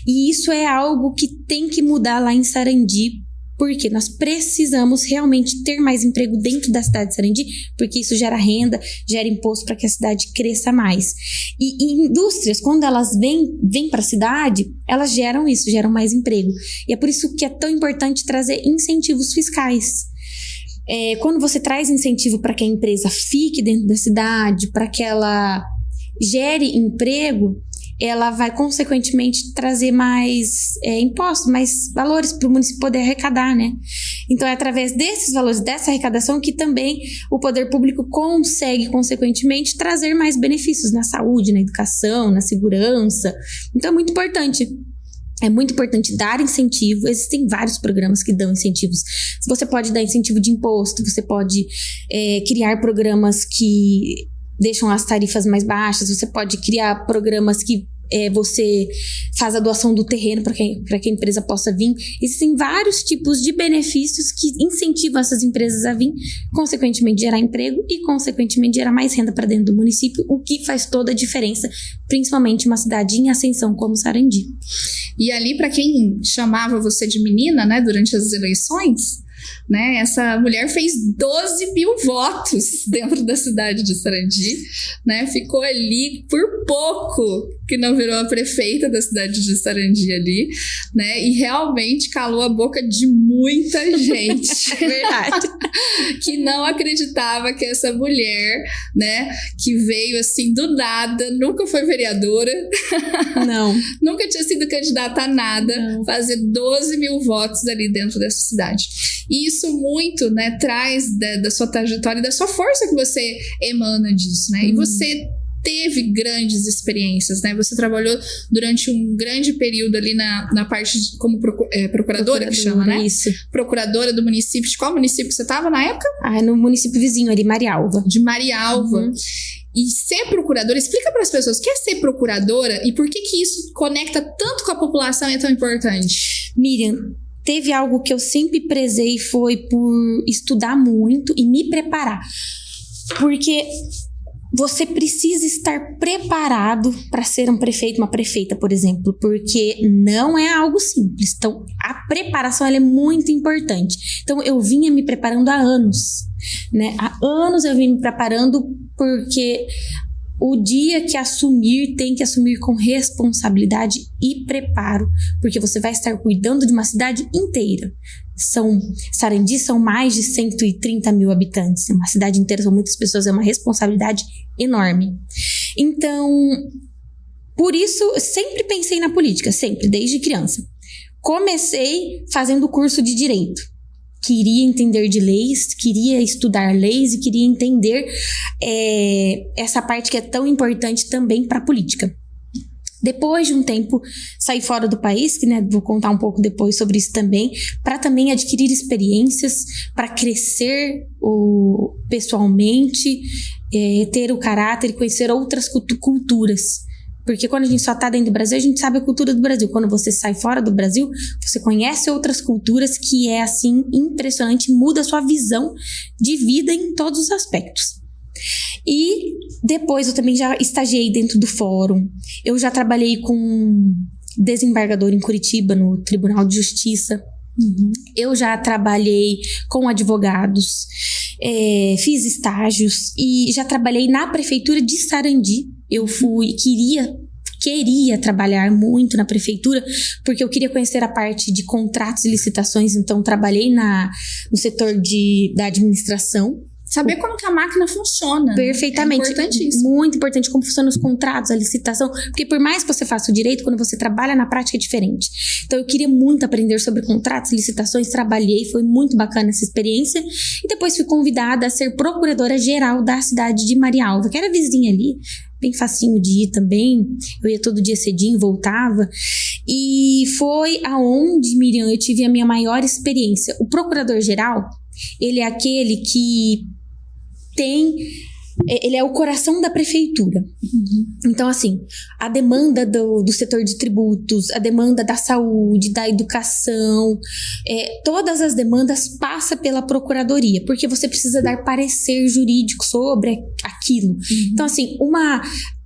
E isso é algo que tem que mudar lá em Sarandi, porque nós precisamos realmente ter mais emprego dentro da cidade de Sarandi, porque isso gera renda, gera imposto para que a cidade cresça mais. E indústrias, quando elas vêm para a cidade, elas geram isso, geram mais emprego. E é por isso que é tão importante trazer incentivos fiscais. Quando você traz incentivo para que a empresa fique dentro da cidade, para que ela gere emprego, ela vai consequentemente trazer mais impostos, mais valores para o município poder arrecadar, né? Então é através desses valores, dessa arrecadação, que também o poder público consegue consequentemente trazer mais benefícios na saúde, na educação, na segurança. Então é muito importante. É muito importante dar incentivo. Existem vários programas que dão incentivos. Você pode dar incentivo de imposto, você pode criar programas que deixam as tarifas mais baixas, você pode criar programas que você faz a doação do terreno para que a empresa possa vir. Existem vários tipos de benefícios que incentivam essas empresas a vir, consequentemente gerar emprego e consequentemente gerar mais renda para dentro do município, o que faz toda a diferença, principalmente uma cidade em ascensão como Sarandi. E ali, para quem chamava você de menina, né, durante as eleições, né? Essa mulher fez 12 mil votos dentro da cidade de Sarandi, né? Ficou ali por pouco que não virou a prefeita da cidade de Sarandi ali, né? E realmente calou a boca de muita gente. Verdade. Que não acreditava que essa mulher, né? Que veio assim do nada, nunca foi vereadora. Não. Nunca tinha sido candidata a nada, Não. fazer 12 mil votos ali dentro dessa cidade. E isso muito, né, traz da sua trajetória e da sua força que você emana disso, né? E você teve grandes experiências, né? Você trabalhou durante um grande período ali na parte como procuradora, que chama, né? Isso. Procuradora do município. De qual município que você estava na época? No município vizinho ali, Marialva. De Marialva. E ser procuradora, explica para as pessoas o que é ser procuradora e por que isso conecta tanto com a população e é tão importante. Miriam, teve algo que eu sempre prezei, foi por estudar muito e me preparar. Porque você precisa estar preparado para ser um prefeito, uma prefeita, por exemplo, porque não é algo simples. Então, a preparação ela é muito importante. Então, eu vinha me preparando há anos, né? Há anos eu vim me preparando porque o dia que assumir, tem que assumir com responsabilidade e preparo, porque você vai estar cuidando de uma cidade inteira. Sarandi são mais de 130 mil habitantes, uma cidade inteira, são muitas pessoas, é uma responsabilidade enorme. Então, por isso, eu sempre pensei na política, sempre, desde criança. Comecei fazendo curso de Direito. Queria entender de leis, queria estudar leis e queria entender essa parte que é tão importante também para a política. Depois de um tempo, saí fora do país, que, né, vou contar um pouco depois sobre isso também, para também adquirir experiências, para crescer pessoalmente, ter o caráter e conhecer outras culturas. Porque quando a gente só está dentro do Brasil, a gente sabe a cultura do Brasil. Quando você sai fora do Brasil, você conhece outras culturas que é, assim, impressionante, muda a sua visão de vida em todos os aspectos. E depois eu também já estagiei dentro do fórum. Eu já trabalhei com desembargador em Curitiba, no Tribunal de Justiça. Eu já trabalhei com advogados, fiz estágios e já trabalhei na prefeitura de Sarandi. Eu queria trabalhar muito na prefeitura, porque eu queria conhecer a parte de contratos e licitações, então trabalhei no setor da administração. Saber como que a máquina funciona. Perfeitamente. É importantíssimo. Muito importante como funcionam os contratos, a licitação. Porque por mais que você faça o direito, quando você trabalha na prática é diferente. Então eu queria muito aprender sobre contratos, licitações, trabalhei, foi muito bacana essa experiência. E depois fui convidada a ser procuradora-geral da cidade de Marialva, que era vizinha ali, bem facinho de ir também. Eu ia todo dia cedinho, voltava. E foi aonde, Miriam, eu tive a minha maior experiência. O procurador-geral, ele é aquele que ele é o coração da prefeitura. Então, assim, a demanda do setor de tributos, a demanda da saúde, da educação, todas as demandas passam pela procuradoria, porque você precisa dar parecer jurídico sobre aquilo. Então, assim,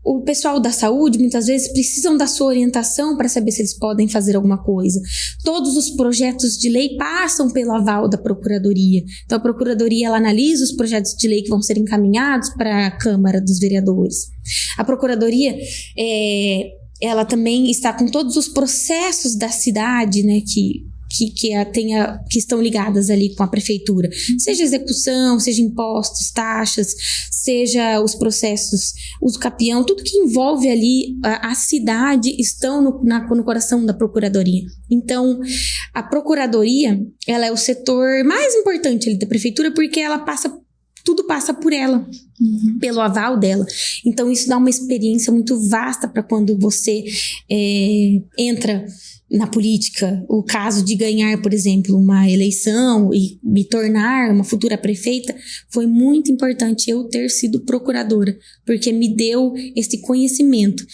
o pessoal da saúde, muitas vezes, precisam da sua orientação para saber se eles podem fazer alguma coisa. Todos os projetos de lei passam pelo aval da Procuradoria. Então, a Procuradoria ela analisa os projetos de lei que vão ser encaminhados para a Câmara dos Vereadores. A Procuradoria, ela também está com todos os processos da cidade, né, que estão ligadas ali com a prefeitura, seja execução, seja impostos, taxas, seja os processos, uso capião, tudo que envolve ali a cidade estão no coração da procuradoria. Então, a procuradoria, ela é o setor mais importante ali da prefeitura, porque tudo passa por ela, pelo aval dela. Então, isso dá uma experiência muito vasta para quando você entra na política. O caso de ganhar, por exemplo, uma eleição e me tornar uma futura prefeita, foi muito importante eu ter sido procuradora, porque me deu esse conhecimento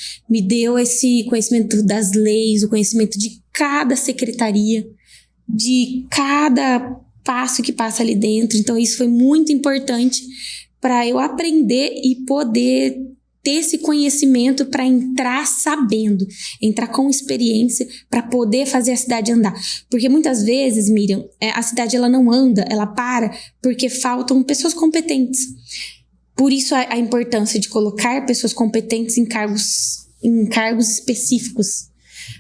das leis, o conhecimento de cada secretaria, de cada passo que passa ali dentro. Então isso foi muito importante para eu aprender e poder ter esse conhecimento para entrar sabendo, entrar com experiência para poder fazer a cidade andar. Porque muitas vezes, Miriam, a cidade ela não anda, ela para porque faltam pessoas competentes. Por isso a importância de colocar pessoas competentes em cargos específicos.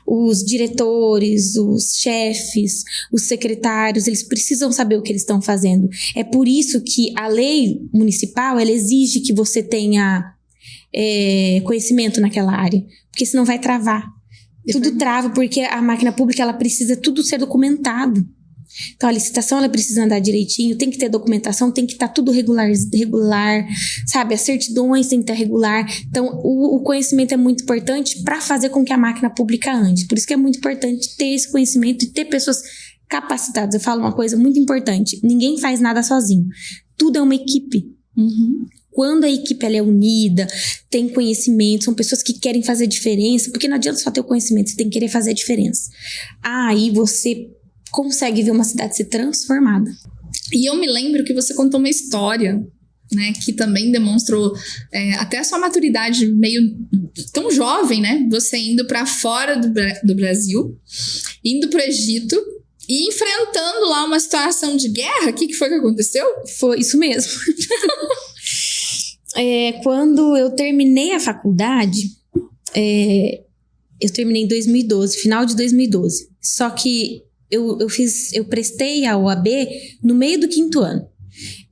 Os diretores, os chefes, os secretários, eles precisam saber o que eles estão fazendo. É por isso que a lei municipal, ela exige que você tenha conhecimento naquela área, porque senão vai travar. Tudo trava, porque a máquina pública, ela precisa tudo ser documentado. Então, a licitação, ela precisa andar direitinho, tem que ter documentação, tem que estar tudo regular, sabe? As certidões tem que estar regular. Então, o conhecimento é muito importante para fazer com que a máquina pública ande. Por isso que é muito importante ter esse conhecimento e ter pessoas capacitadas. Eu falo uma coisa muito importante: ninguém faz nada sozinho. Tudo é uma equipe. Uhum. Quando a equipe ela é unida, tem conhecimento, são pessoas que querem fazer diferença, porque não adianta só ter o conhecimento, você tem que querer fazer a diferença. Aí você consegue ver uma cidade ser transformada. E eu me lembro que você contou uma história, né, que também demonstrou até a sua maturidade meio tão jovem, né? Você indo para fora do Brasil, indo para o Egito e enfrentando lá uma situação de guerra. O que foi que aconteceu? Foi isso mesmo. Quando eu terminei a faculdade, eu terminei em 2012, final de 2012. Só que eu prestei a OAB no meio do 5º ano.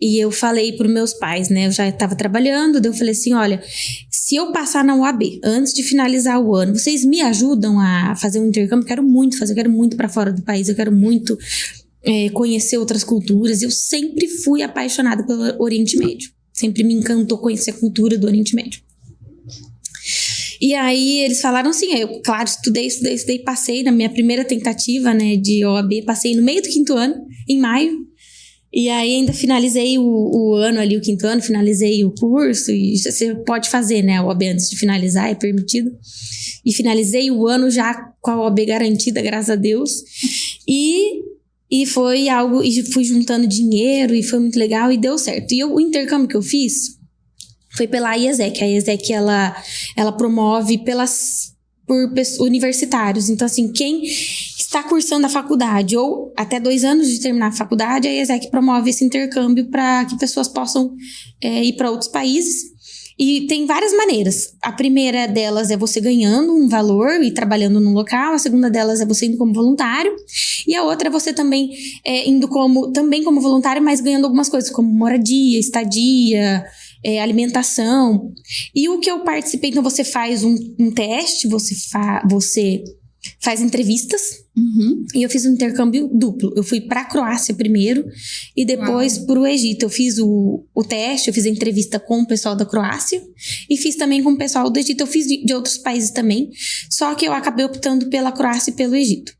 E eu falei para os meus pais, né? Eu já estava trabalhando, daí eu falei assim: olha, se eu passar na OAB antes de finalizar o ano, vocês me ajudam a fazer um intercâmbio? Eu quero muito fazer, eu quero muito para fora do país, eu quero muito conhecer outras culturas. Eu sempre fui apaixonada pelo Oriente Médio. Sempre me encantou conhecer a cultura do Oriente Médio. E aí eles falaram sim, eu, claro, estudei, passei na minha primeira tentativa, né, de OAB, passei no meio do 5º ano, em maio, e aí ainda finalizei o ano ali, o 5º ano, finalizei o curso, e você pode fazer, né, a OAB antes de finalizar, é permitido, e finalizei o ano já com a OAB garantida, graças a Deus, e foi algo, e fui juntando dinheiro, e foi muito legal, e deu certo. E o intercâmbio que eu fiz foi pela IESEC. A IESEC, ela promove por universitários. Então, assim, quem está cursando a faculdade ou até 2 anos de terminar a faculdade, a IESEC promove esse intercâmbio para que pessoas possam ir para outros países. E tem várias maneiras. A primeira delas é você ganhando um valor e trabalhando no local. A segunda delas é você indo como voluntário. E a outra é você também indo como voluntário, mas ganhando algumas coisas, como moradia, estadia, alimentação. E o que eu participei, então você faz um teste, você faz entrevistas. Uhum. E eu fiz um intercâmbio duplo. Eu fui para a Croácia primeiro e depois para o Egito. Eu fiz o teste, eu fiz a entrevista com o pessoal da Croácia e fiz também com o pessoal do Egito. Eu fiz de outros países também, só que eu acabei optando pela Croácia e pelo Egito.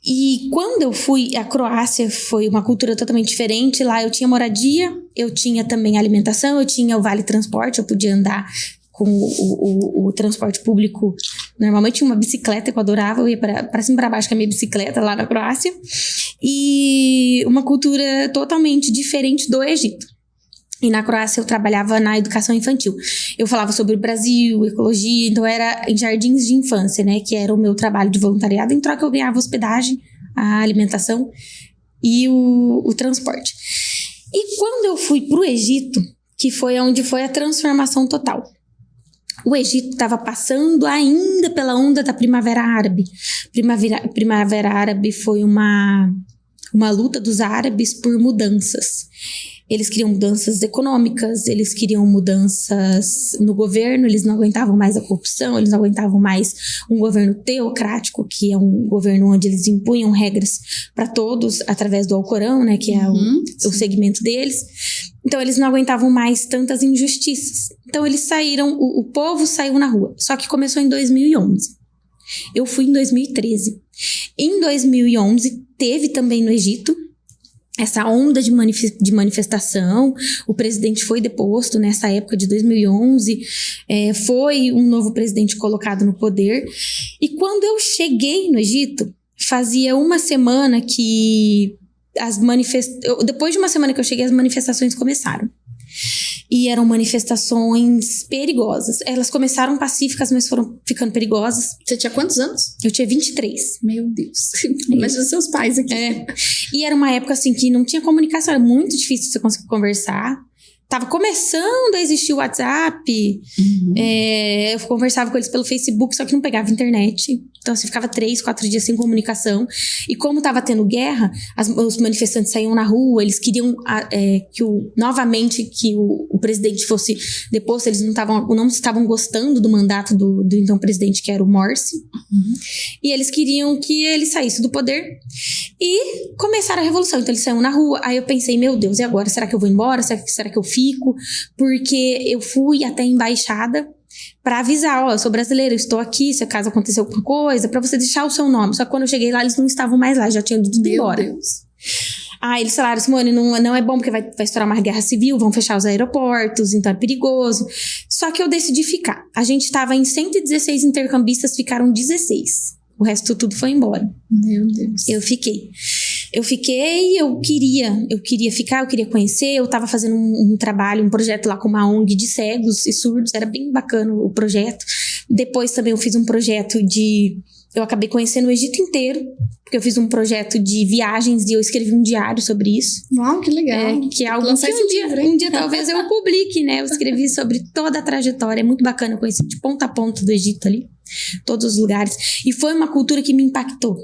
E quando eu fui, a Croácia foi uma cultura totalmente diferente. Lá eu tinha moradia, eu tinha também alimentação, eu tinha o vale transporte, eu podia andar com o transporte público. Normalmente tinha uma bicicleta que eu adorava, eu ia para cima e para baixo com a minha bicicleta lá na Croácia. E uma cultura totalmente diferente do Egito. E na Croácia eu trabalhava na educação infantil. Eu falava sobre o Brasil, ecologia, então era em jardins de infância, né? Que era o meu trabalho de voluntariado. Em troca eu ganhava hospedagem, a alimentação e o transporte. E quando eu fui pro Egito, que foi onde foi a transformação total. O Egito estava passando ainda pela onda da Primavera Árabe. Primavera Árabe foi uma luta dos árabes por mudanças. Eles queriam mudanças econômicas, eles queriam mudanças no governo, eles não aguentavam mais a corrupção, eles não aguentavam mais um governo teocrático, que é um governo onde eles impunham regras para todos através do Alcorão, né, que é o segmento deles. Então eles não aguentavam mais tantas injustiças. Então eles saíram, o povo saiu na rua. Só que começou em 2011. Eu fui em 2013. Em 2011 teve também no Egito essa onda de manifestação. O presidente foi deposto nessa época de 2011. Foi um novo presidente colocado no poder. E quando eu cheguei no Egito, fazia uma semana que depois de uma semana que eu cheguei, as manifestações começaram. E eram manifestações perigosas. Elas começaram pacíficas, mas foram ficando perigosas. Você tinha quantos anos? Eu tinha 23. Meu Deus. Imagina seus pais aqui. E era uma época assim que não tinha comunicação, era muito difícil você conseguir conversar. Tava começando a existir o WhatsApp. Eu conversava com eles pelo Facebook, só que não pegava internet. Então, você ficava 3, 4 dias sem comunicação. E como tava tendo guerra, os manifestantes saíam na rua, eles queriam novamente que o presidente fosse deposto. Eles não estavam gostando do mandato do então presidente, que era o Morsi. E eles queriam que ele saísse do poder. E começaram a revolução. Então, eles saíram na rua. Aí eu pensei, meu Deus, e agora? Será que eu vou embora? Será que eu fico? Porque eu fui até a embaixada pra avisar, eu sou brasileira, eu estou aqui, se acaso acontecer alguma coisa, pra você deixar o seu nome. Só que quando eu cheguei lá, eles não estavam mais lá, já tinham ido tudo embora. Meu Deus. Eles falaram, Simone, não é bom porque vai estourar uma guerra civil, vão fechar os aeroportos, então é perigoso. Só que eu decidi ficar. A gente estava em 116 intercambistas, ficaram 16. O resto tudo foi embora. Meu Deus. Eu fiquei, eu queria ficar, eu queria conhecer. Eu tava fazendo um trabalho, um projeto lá com uma ONG de cegos e surdos. Era bem bacana o projeto. Depois também eu fiz um projeto eu acabei conhecendo o Egito inteiro, porque eu fiz um projeto de viagens e eu escrevi um diário sobre isso. Uau, que legal. Que é algo que um dia talvez eu publique, né? Eu escrevi sobre toda a trajetória. É muito bacana, eu conheci de ponta a ponta do Egito ali. Todos os lugares. E foi uma cultura que me impactou.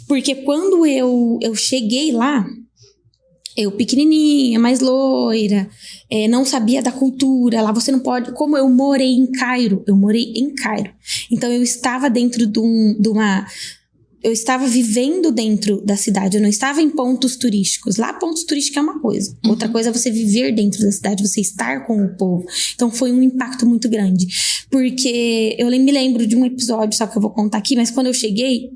Porque quando eu cheguei lá, eu pequenininha, mais loira, não sabia da cultura. Lá você não pode... Como eu morei em Cairo. Então eu estava dentro de uma... Eu estava vivendo dentro da cidade, eu não estava em pontos turísticos. Lá, pontos turísticos é uma coisa. Outra coisa é você viver dentro da cidade, você estar com o povo. Então, foi um impacto muito grande. Porque eu me lembro de um episódio, só que eu vou contar aqui, mas quando eu cheguei,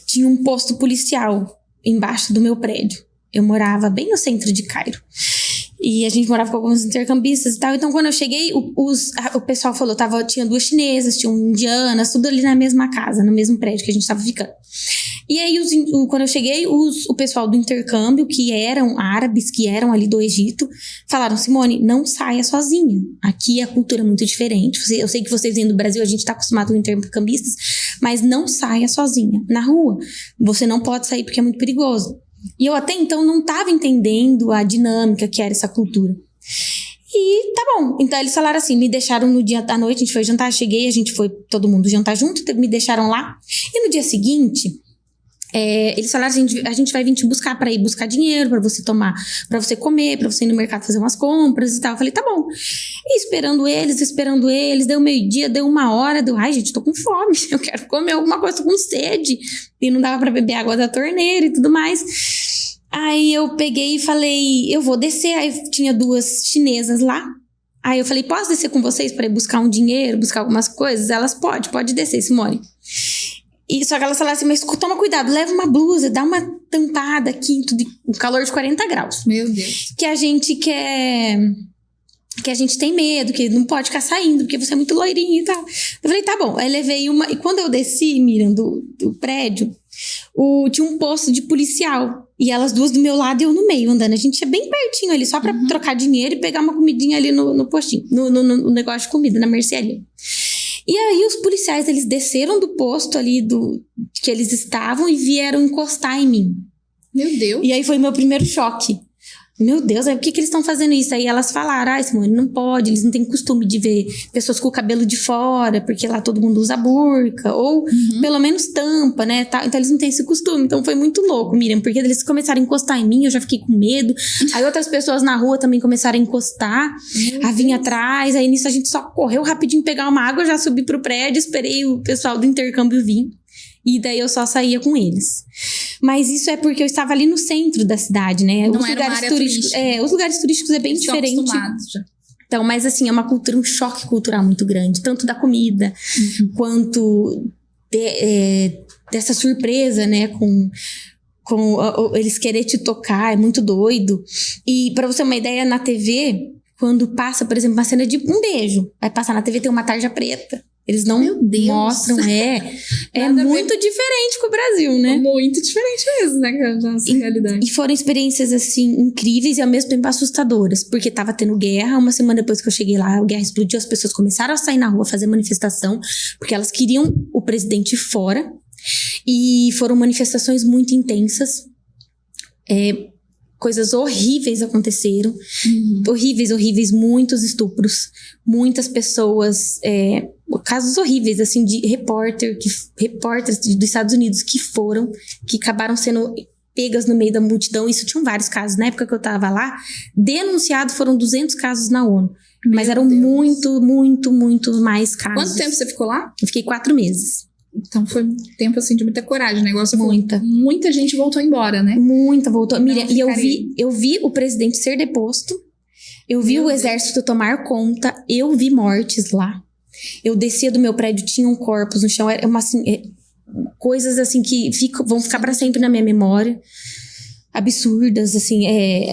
tinha um posto policial embaixo do meu prédio. Eu morava bem no centro de Cairo. E a gente morava com alguns intercambistas e tal. Então, quando eu cheguei, o pessoal falou, tinha 2 chinesas, tinha indianas, tudo ali na mesma casa, no mesmo prédio que a gente tava ficando. E aí, quando eu cheguei, o pessoal do intercâmbio, que eram árabes, que eram ali do Egito, falaram, Simone, não saia sozinha. Aqui a cultura é muito diferente. Eu sei que vocês vêm do Brasil, a gente tá acostumado com intercambistas, mas não saia sozinha na rua. Você não pode sair porque é muito perigoso. E eu até então não estava entendendo a dinâmica que era essa cultura. E tá bom. Então eles falaram assim, me deixaram no dia da noite, a gente foi jantar, cheguei, a gente foi todo mundo jantar junto, me deixaram lá. E no dia seguinte, eles falaram assim, a gente vai vir te buscar pra ir buscar dinheiro, pra você tomar, pra você comer, pra você ir no mercado fazer umas compras e tal. Eu falei, tá bom. E esperando eles, deu meio-dia, deu 1 hora, ai gente, tô com fome, eu quero comer alguma coisa, tô com sede. E não dava pra beber água da torneira e tudo mais. Aí eu peguei e falei, eu vou descer. Aí tinha 2 chinesas lá. Aí eu falei, posso descer com vocês pra ir buscar um dinheiro, buscar algumas coisas? Elas, pode descer, Simone. E só que elas falaram assim, mas toma cuidado, leva uma blusa, dá uma tampada aqui, tudo, um calor de 40 graus. Meu Deus. Que a gente tem medo, que não pode ficar saindo, porque você é muito loirinha e tal. Eu falei, tá bom. Aí levei uma... E quando eu desci, Miriam, do prédio, tinha um posto de policial. E elas 2 do meu lado e eu no meio, andando. A gente ia bem pertinho ali, só pra trocar dinheiro e pegar uma comidinha ali no postinho. No negócio de comida, na mercearia. E aí os policiais, eles desceram do posto ali que eles estavam e vieram encostar em mim. Meu Deus. E aí foi meu primeiro choque. Meu Deus, por que eles estão fazendo isso? Aí elas falaram, Simone, não pode, eles não têm costume de ver pessoas com o cabelo de fora, porque lá todo mundo usa burca, ou pelo menos tampa, né? Tá? Então eles não têm esse costume. Então foi muito louco, Miriam, porque eles começaram a encostar em mim, eu já fiquei com medo. Aí outras pessoas na rua também começaram a encostar, a vir atrás. Aí nisso a gente só correu rapidinho pegar uma água, já subi pro prédio, esperei o pessoal do intercâmbio vir. E daí eu só saía com eles. Mas isso é porque eu estava ali no centro da cidade, né? Não era uma área turística. Os lugares turísticos é bem diferente. Já. Então, mas assim, é uma cultura, um choque cultural muito grande. Tanto da comida, quanto dessa surpresa, né? Com eles querer te tocar, é muito doido. E pra você ter uma ideia, na TV, quando passa, por exemplo, uma cena de um beijo, vai passar na TV, tem uma tarja preta. Eles não mostram, é muito diferente com o Brasil, né? Muito diferente mesmo, né, a nossa realidade. E foram experiências, assim, incríveis e ao mesmo tempo assustadoras, porque tava tendo guerra, uma semana depois que eu cheguei lá, a guerra explodiu, as pessoas começaram a sair na rua, fazer manifestação, porque elas queriam o presidente fora, e foram manifestações muito intensas, coisas horríveis aconteceram, horríveis, muitos estupros, muitas pessoas, casos horríveis, assim, de repórteres dos Estados Unidos que acabaram sendo pegas no meio da multidão. Isso tinham vários casos. Na época que eu tava lá, denunciado foram 200 casos na ONU. Mas eram muito mais casos. Quanto tempo você ficou lá? Eu fiquei 4 meses. Então foi um tempo, assim, de muita coragem, né? Igual você falou, Muita. Muita gente voltou embora, né? Muita voltou. Não, Miriam, e eu vi o presidente ser deposto. Eu vi o exército tomar conta. Eu vi mortes lá. Eu descia do meu prédio, tinham corpos no chão. Coisas assim que vão ficar pra sempre na minha memória. Absurdas, assim,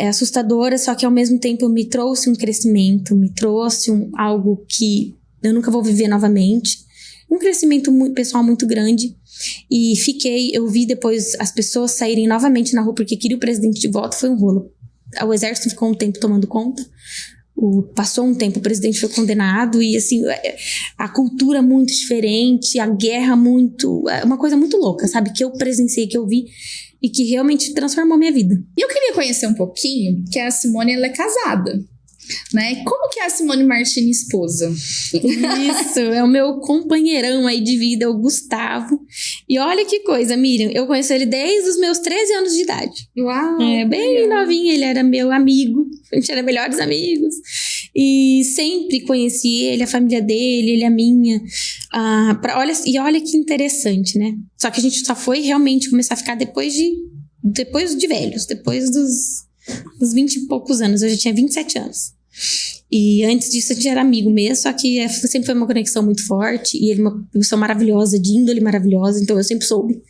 assustadoras. Só que ao mesmo tempo me trouxe um crescimento. Me trouxe algo que eu nunca vou viver novamente. Um crescimento pessoal muito grande. E eu vi depois as pessoas saírem novamente na rua porque queria o presidente de volta. Foi um rolo. O exército ficou um tempo tomando conta. Passou um tempo, o presidente foi condenado. E assim, a cultura muito diferente, a guerra uma coisa muito louca, sabe? Que eu presenciei, que eu vi e que realmente transformou minha vida. E eu queria conhecer um pouquinho, que a Simone, ela é casada, né? Como que é a Simone Martini esposa? Isso, é o meu companheirão aí de vida, o Gustavo. E olha que coisa, Miriam, eu conheço ele desde os meus 13 anos de idade. Uau! Bem novinho, ele era meu amigo, a gente era melhores amigos. E sempre conheci ele, a família dele, ele a minha. Olha que interessante, né? Só que a gente só foi realmente começar a ficar depois de velhos, depois dos 20 e poucos anos. Eu já tinha 27 anos. E antes disso a gente era amigo mesmo, só que sempre foi uma conexão muito forte. E ele é uma pessoa maravilhosa, de índole maravilhosa. Então eu sempre soube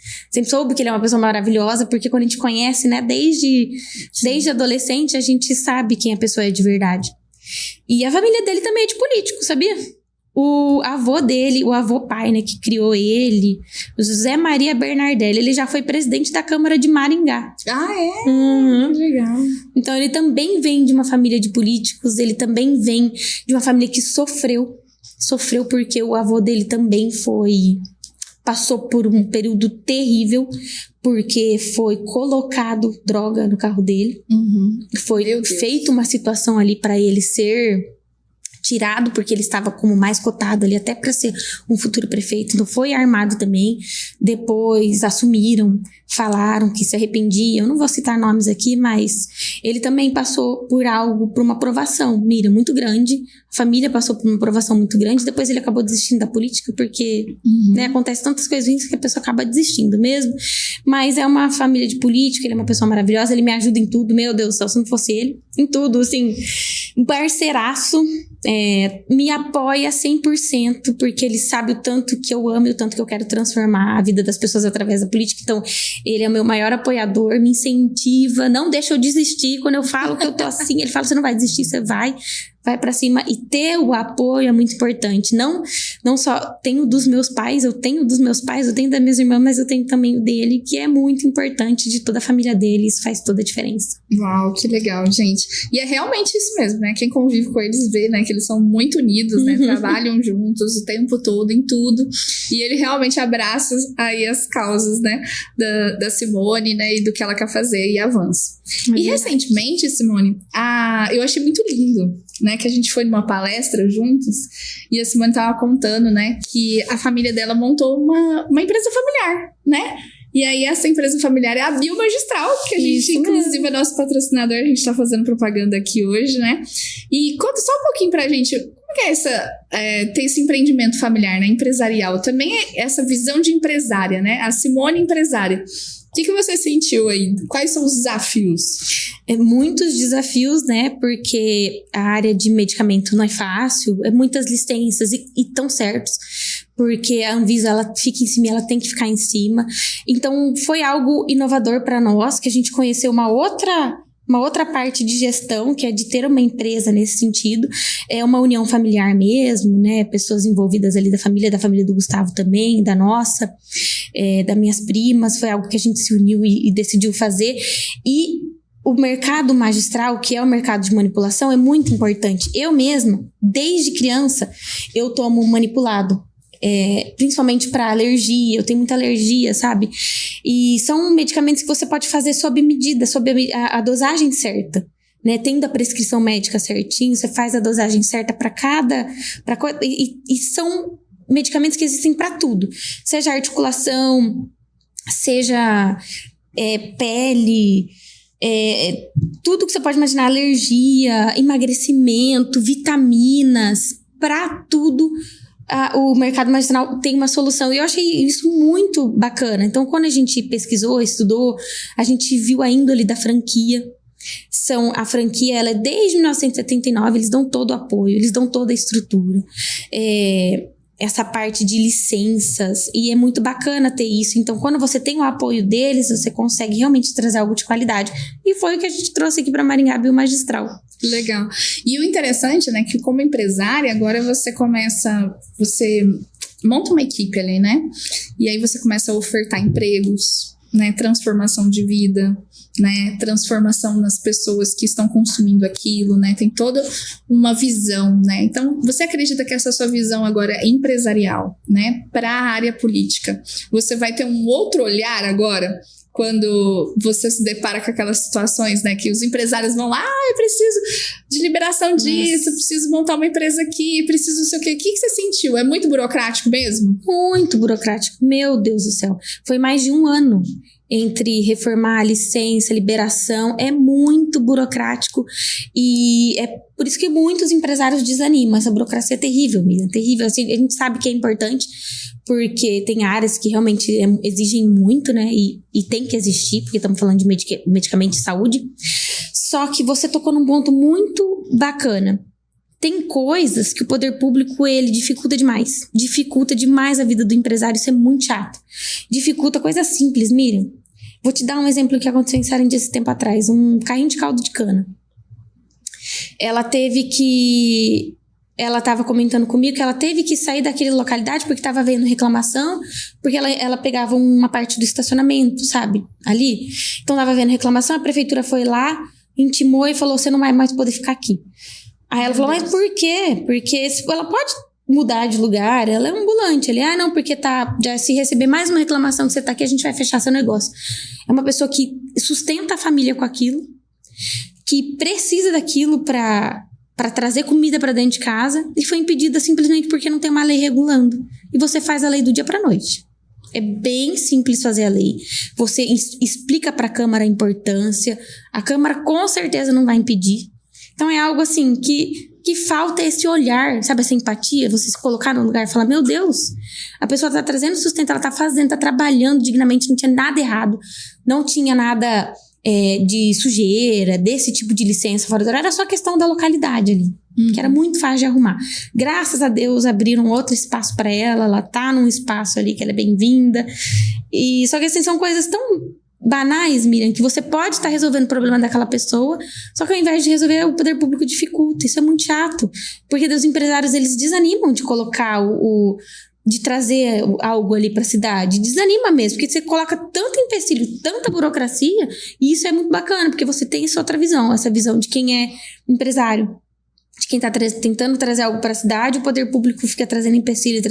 que ele é uma pessoa maravilhosa, porque quando a gente conhece, né, desde adolescente, a gente sabe quem a pessoa é de verdade. E a família dele também é de político, sabia? O avô dele, o avô pai, né, que criou ele, o José Maria Bernardelli, ele já foi presidente da Câmara de Maringá. Ah, é? Uhum. Que legal. Então ele também vem de uma família de políticos, ele também vem de uma família que sofreu porque o avô dele também passou por um período terrível, porque foi colocado droga no carro dele. Foi feita uma situação ali para ele ser tirado, porque ele estava como mais cotado ali, até para ser um futuro prefeito. Então foi armado também. Depois assumiram, falaram que se arrependiam. Eu não vou citar nomes aqui, mas ele também passou por uma aprovação, Miriam, muito grande. A família passou por uma aprovação muito grande. Depois ele acabou desistindo da política, porque né, acontece tantas coisas ruins que a pessoa acaba desistindo mesmo. Mas é uma família de político, ele é uma pessoa maravilhosa, ele me ajuda em tudo. Meu Deus do céu, se não fosse ele, em tudo, assim, um parceiraço. Me apoia 100%, porque ele sabe o tanto que eu amo e o tanto que eu quero transformar a vida das pessoas através da política. Então, ele é o meu maior apoiador, me incentiva, não deixa eu desistir. Quando eu falo que eu tô assim, ele fala, você não vai desistir, você vai pra cima. E ter o apoio é muito importante. Não só tenho dos meus pais, eu tenho das minhas irmãs, mas eu tenho também o dele, que é muito importante, de toda a família dele. Isso faz toda a diferença. Uau, que legal, gente. E é realmente isso mesmo, né? Quem convive com eles vê, né, que eles são muito unidos, né? Trabalham juntos o tempo todo, em tudo. E ele realmente abraça aí as causas, né, da Simone, né, e do que ela quer fazer e avança. E recentemente, Simone, eu achei muito lindo, né, que a gente foi numa palestra juntos e a Simone tava contando, né, que a família dela montou uma empresa familiar, né? E aí essa empresa familiar é a Biomagistral, que a gente, inclusive, é nosso patrocinador, a gente tá fazendo propaganda aqui hoje, né? E conta só um pouquinho pra gente, como que é ter esse empreendimento familiar, né, empresarial? Também é essa visão de empresária, né? A Simone empresária. O que você sentiu aí? Quais são os desafios? Muitos desafios, né? Porque a área de medicamento não é fácil, muitas licenças e tão certos, porque a Anvisa, ela fica em cima, ela tem que ficar em cima. Então, foi algo inovador para nós, que a gente conheceu uma outra Uma outra parte de gestão, que é de ter uma empresa nesse sentido, é uma união familiar mesmo, né? Pessoas envolvidas ali da família do Gustavo também, da nossa, das minhas primas, foi algo que a gente se uniu e decidiu fazer. E o mercado magistral, que é o mercado de manipulação, é muito importante. Eu mesma, desde criança, eu tomo manipulado. Principalmente para alergia, eu tenho muita alergia, sabe? E são medicamentos que você pode fazer sob medida, sob a dosagem certa, né? Tendo a prescrição médica certinho, você faz a dosagem certa para cada... E são medicamentos que existem para tudo. Seja articulação, seja pele... tudo que você pode imaginar, alergia, emagrecimento, vitaminas, para tudo... o mercado magistral tem uma solução. E eu achei isso muito bacana. Então, quando a gente pesquisou, estudou, a gente viu a índole da franquia. A franquia, ela é desde 1979, eles dão todo o apoio, eles dão toda a estrutura. Essa parte de licenças, e é muito bacana ter isso. Então, quando você tem o apoio deles, você consegue realmente trazer algo de qualidade. E foi o que a gente trouxe aqui para Maringá Biomagistral. Legal. E o interessante, né, que como empresária, agora você monta uma equipe ali, né? E aí você começa a ofertar empregos, né, transformação de vida, né, transformação nas pessoas que estão consumindo aquilo, né? Tem toda uma visão, né? Então, você acredita que essa sua visão agora é empresarial, né, para a área política, você vai ter um outro olhar agora? Quando você se depara com aquelas situações, né, que os empresários vão lá, eu preciso de liberação disso, preciso montar uma empresa aqui, preciso não sei o quê. O que você sentiu? É muito burocrático mesmo? Muito burocrático, meu Deus do céu. Foi mais de 1 ano entre reformar a licença, liberação, é muito burocrático e é por isso que muitos empresários desanimam. Essa burocracia é terrível, Miriam, terrível. Assim, a gente sabe que é importante, porque tem áreas que realmente exigem muito, né? E tem que existir, porque estamos falando de medicamento de saúde. Só que você tocou num ponto muito bacana. Tem coisas que o poder público, ele dificulta demais. Dificulta demais a vida do empresário, isso é muito chato. Dificulta coisa simples, Miriam. Vou te dar um exemplo que aconteceu em Sarandi esse tempo atrás. Um carrinho de caldo de cana. Ela estava comentando comigo que ela teve que sair daquela localidade porque estava havendo reclamação, porque ela pegava uma parte do estacionamento, sabe? Ali. Então estava havendo reclamação, a prefeitura foi lá, intimou e falou, você não vai mais poder ficar aqui. Aí ela falou, mas por quê? Porque ela pode mudar de lugar, ela é ambulante. Ele, não, porque já se receber mais uma reclamação que você tá aqui, a gente vai fechar seu negócio. É uma pessoa que sustenta a família com aquilo, que precisa daquilo para trazer comida para dentro de casa e foi impedida simplesmente porque não tem uma lei regulando. E você faz a lei do dia para noite. É bem simples fazer a lei. Você explica para a Câmara a importância. A Câmara com certeza não vai impedir. Então é algo assim que falta esse olhar, sabe, essa empatia, você se colocar no lugar e falar, meu Deus, a pessoa tá trazendo sustento, ela tá fazendo, tá trabalhando dignamente, não tinha nada errado, não tinha nada de sujeira, desse tipo de licença fora do horário, era só questão da localidade ali, que era muito fácil de arrumar. Graças a Deus abriram outro espaço para ela tá num espaço ali que ela é bem-vinda, e só que assim, são coisas tão banais, Miriam, que você pode estar resolvendo o problema daquela pessoa, só que ao invés de resolver, o poder público dificulta. Isso é muito chato, porque os empresários, eles desanimam de colocar de trazer algo ali para a cidade, desanima mesmo, porque você coloca tanto empecilho, tanta burocracia, e isso é muito bacana, porque você tem essa outra visão, essa visão de quem é empresário, de quem está tentando trazer algo para a cidade, o poder público fica trazendo empecilho.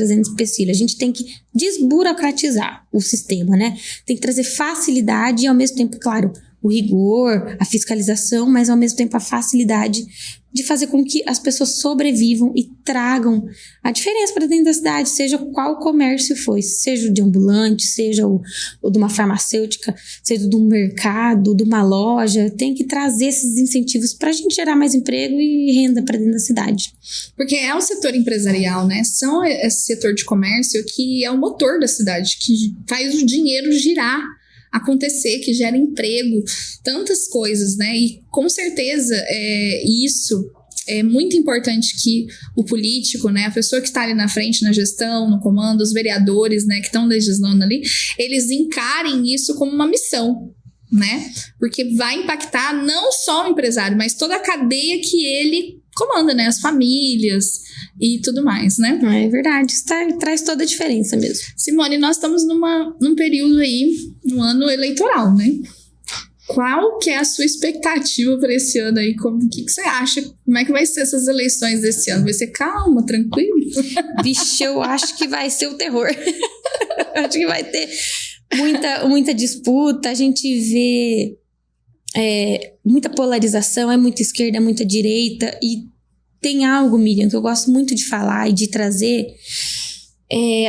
A gente tem que desburocratizar o sistema, né? Tem que trazer facilidade e, ao mesmo tempo, claro, o rigor, a fiscalização, mas, ao mesmo tempo, a facilidade de fazer com que as pessoas sobrevivam e tragam a diferença para dentro da cidade, seja qual comércio for, seja o de ambulante, seja o de uma farmacêutica, seja de um mercado, de uma loja. Tem que trazer esses incentivos para a gente gerar mais emprego e renda para dentro da cidade. Porque é o setor empresarial, né? São esse setor de comércio que é o motor da cidade, que faz o dinheiro girar, acontecer, que gera emprego, tantas coisas, né? E com certeza isso é muito importante que o político, né, a pessoa que está ali na frente, na gestão, no comando, os vereadores, né, que estão legislando ali, eles encarem isso como uma missão, né? Porque vai impactar não só o empresário, mas toda a cadeia que ele comanda, né? As famílias e tudo mais, né? É verdade, isso traz toda a diferença mesmo. Simone, nós estamos num período aí, um ano eleitoral, né? Qual que é a sua expectativa para esse ano aí? O que você acha? Como é que vai ser essas eleições desse ano? Vai ser calma, tranquilo? Vixe, eu acho que vai ser o terror. Acho que vai ter muita disputa. A gente vê muita polarização, é muita esquerda, é muita direita. E tem algo, Miriam, que eu gosto muito de falar e de trazer.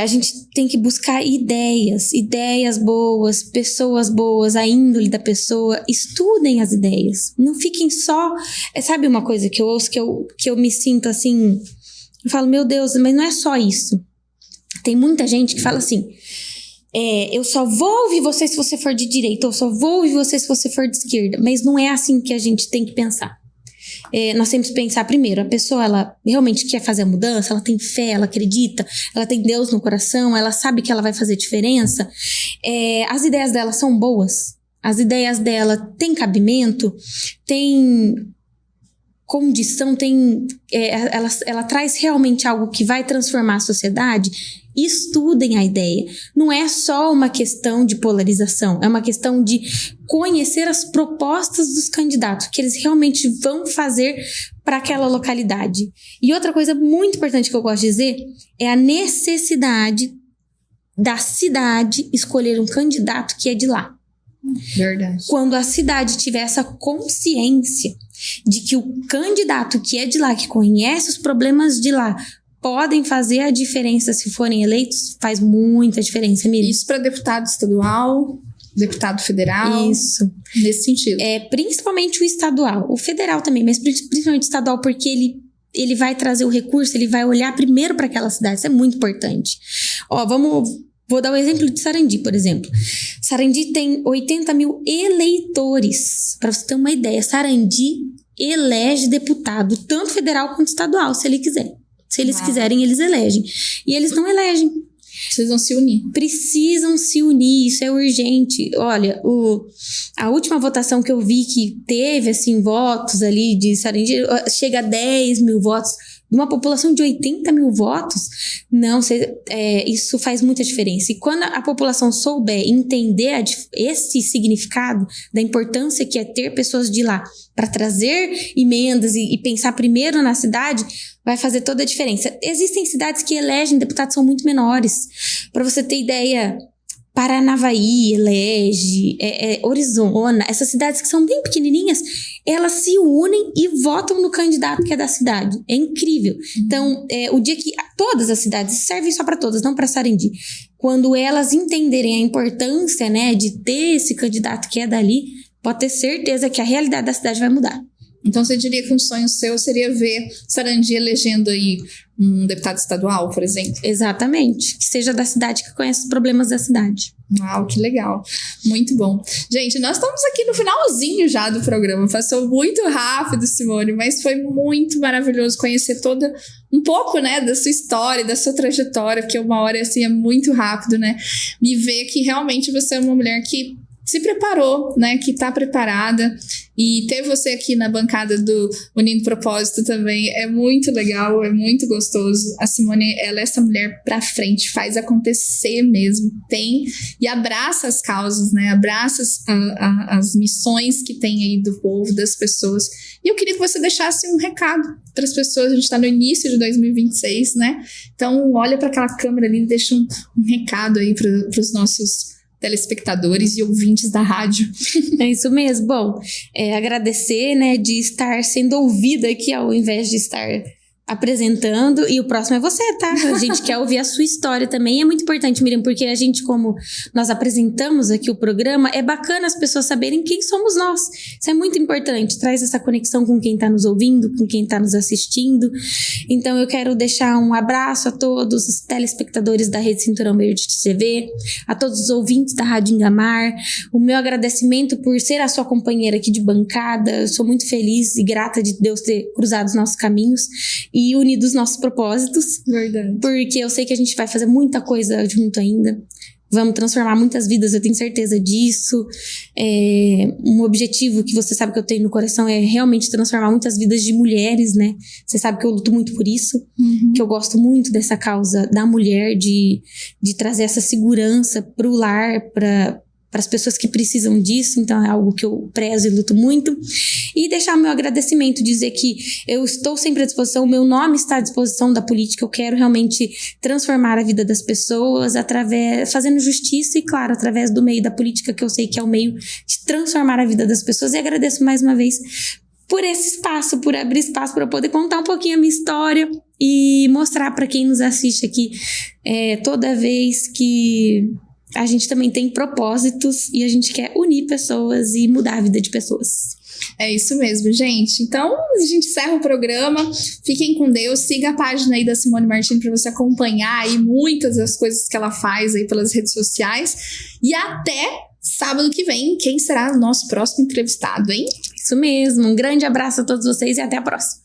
A gente tem que buscar ideias boas, pessoas boas, a índole da pessoa. Estudem as ideias. Não fiquem só... sabe uma coisa que eu ouço, que eu me sinto assim... Eu falo, meu Deus, mas não é só isso. Tem muita gente que fala assim... eu só vou ouvir você se você for de direita, ou só vou ouvir você se você for de esquerda. Mas não é assim que a gente tem que pensar. Nós temos que pensar primeiro, a pessoa, ela realmente quer fazer a mudança, ela tem fé, ela acredita, ela tem Deus no coração, ela sabe que ela vai fazer diferença. As ideias dela são boas, as ideias dela têm cabimento, tem condição, ela traz realmente algo que vai transformar a sociedade. Estudem a ideia. Não é só uma questão de polarização, é uma questão de conhecer as propostas dos candidatos, que eles realmente vão fazer para aquela localidade. E outra coisa muito importante que eu gosto de dizer é a necessidade da cidade escolher um candidato que é de lá. Verdade. Quando a cidade tiver essa consciência de que o candidato que é de lá, que conhece os problemas de lá, podem fazer a diferença se forem eleitos, faz muita diferença, Miriam. Isso para deputado estadual, deputado federal. Isso. Nesse sentido. Principalmente o estadual. O federal também, mas principalmente o estadual, porque ele vai trazer o recurso, ele vai olhar primeiro para aquela cidade. Isso é muito importante. Vou dar o exemplo de Sarandi, por exemplo. Sarandi tem 80 mil eleitores. Para você ter uma ideia, Sarandi elege deputado, tanto federal quanto estadual, se ele quiser. Se eles quiserem, eles elegem. E eles não elegem. Precisam se unir. Precisam se unir, isso é urgente. Olha, a última votação que eu vi que teve, assim, votos ali de Sarandi, chega a 10 mil votos. De uma população de 80 mil votos, não, isso faz muita diferença. E quando a população souber entender esse significado da importância que é ter pessoas de lá para trazer emendas e pensar primeiro na cidade, vai fazer toda a diferença. Existem cidades que elegem deputados são muito menores. Para você ter ideia, Paranavaí elege, Orizona, essas cidades que são bem pequenininhas, elas se unem e votam no candidato que é da cidade. É incrível. Então, o dia que todas as cidades, servem só para todas, não para Sarandi, quando elas entenderem a importância, né, de ter esse candidato que é dali, pode ter certeza que a realidade da cidade vai mudar. Então, você diria que um sonho seu seria ver Sarandi elegendo aí um deputado estadual, por exemplo? Exatamente. Que seja da cidade, que conhece os problemas da cidade. Uau, que legal. Muito bom. Gente, nós estamos aqui no finalzinho já do programa. Passou muito rápido, Simone, mas foi muito maravilhoso conhecer um pouco, né, da sua história, da sua trajetória, porque uma hora, assim, é muito rápido, né? Me ver que realmente você é uma mulher que se preparou, né, que tá preparada, e ter você aqui na bancada do Unindo Propósito também é muito legal, é muito gostoso. A Simone, ela é essa mulher pra frente, faz acontecer mesmo, e abraça as causas, né, abraça as missões que tem aí do povo, das pessoas. E eu queria que você deixasse um recado para as pessoas. A gente tá no início de 2026, né, então olha para aquela câmera ali e deixa um recado aí para os nossos telespectadores e ouvintes da rádio. É isso mesmo. Bom, agradecer, né, de estar sendo ouvida aqui ao invés de estar apresentando, e o próximo é você, tá? A gente quer ouvir a sua história também. É muito importante, Miriam, porque a gente, como nós apresentamos aqui o programa, é bacana as pessoas saberem quem somos nós. Isso é muito importante, traz essa conexão com quem tá nos ouvindo, com quem tá nos assistindo. Então eu quero deixar um abraço a todos os telespectadores da Rede Cinturão Verde TV, a todos os ouvintes da Rádio Ingamar, o meu agradecimento por ser a sua companheira aqui de bancada. Eu sou muito feliz e grata de Deus ter cruzado os nossos caminhos e unido os nossos propósitos. Verdade. Porque eu sei que a gente vai fazer muita coisa junto ainda. vamos transformar muitas vidas, eu tenho certeza disso. Um objetivo que você sabe que eu tenho no coração é realmente transformar muitas vidas de mulheres, né? Você sabe que eu luto muito por isso, que eu gosto muito dessa causa da mulher, de trazer essa segurança pro lar, para as pessoas que precisam disso. Então é algo que eu prezo e luto muito. E deixar o meu agradecimento, dizer que eu estou sempre à disposição, o meu nome está à disposição da política, eu quero realmente transformar a vida das pessoas, fazendo justiça e, claro, através do meio da política, que eu sei que é o meio de transformar a vida das pessoas. E agradeço mais uma vez por esse espaço, por abrir espaço para eu poder contar um pouquinho a minha história e mostrar para quem nos assiste aqui, toda vez que a gente também tem propósitos e a gente quer unir pessoas e mudar a vida de pessoas. É isso mesmo, gente. Então, a gente encerra o programa. Fiquem com Deus. Siga a página aí da Simone Martins para você acompanhar aí muitas das coisas que ela faz aí pelas redes sociais. E até sábado que vem, quem será o nosso próximo entrevistado, hein? Isso mesmo. Um grande abraço a todos vocês e até a próxima.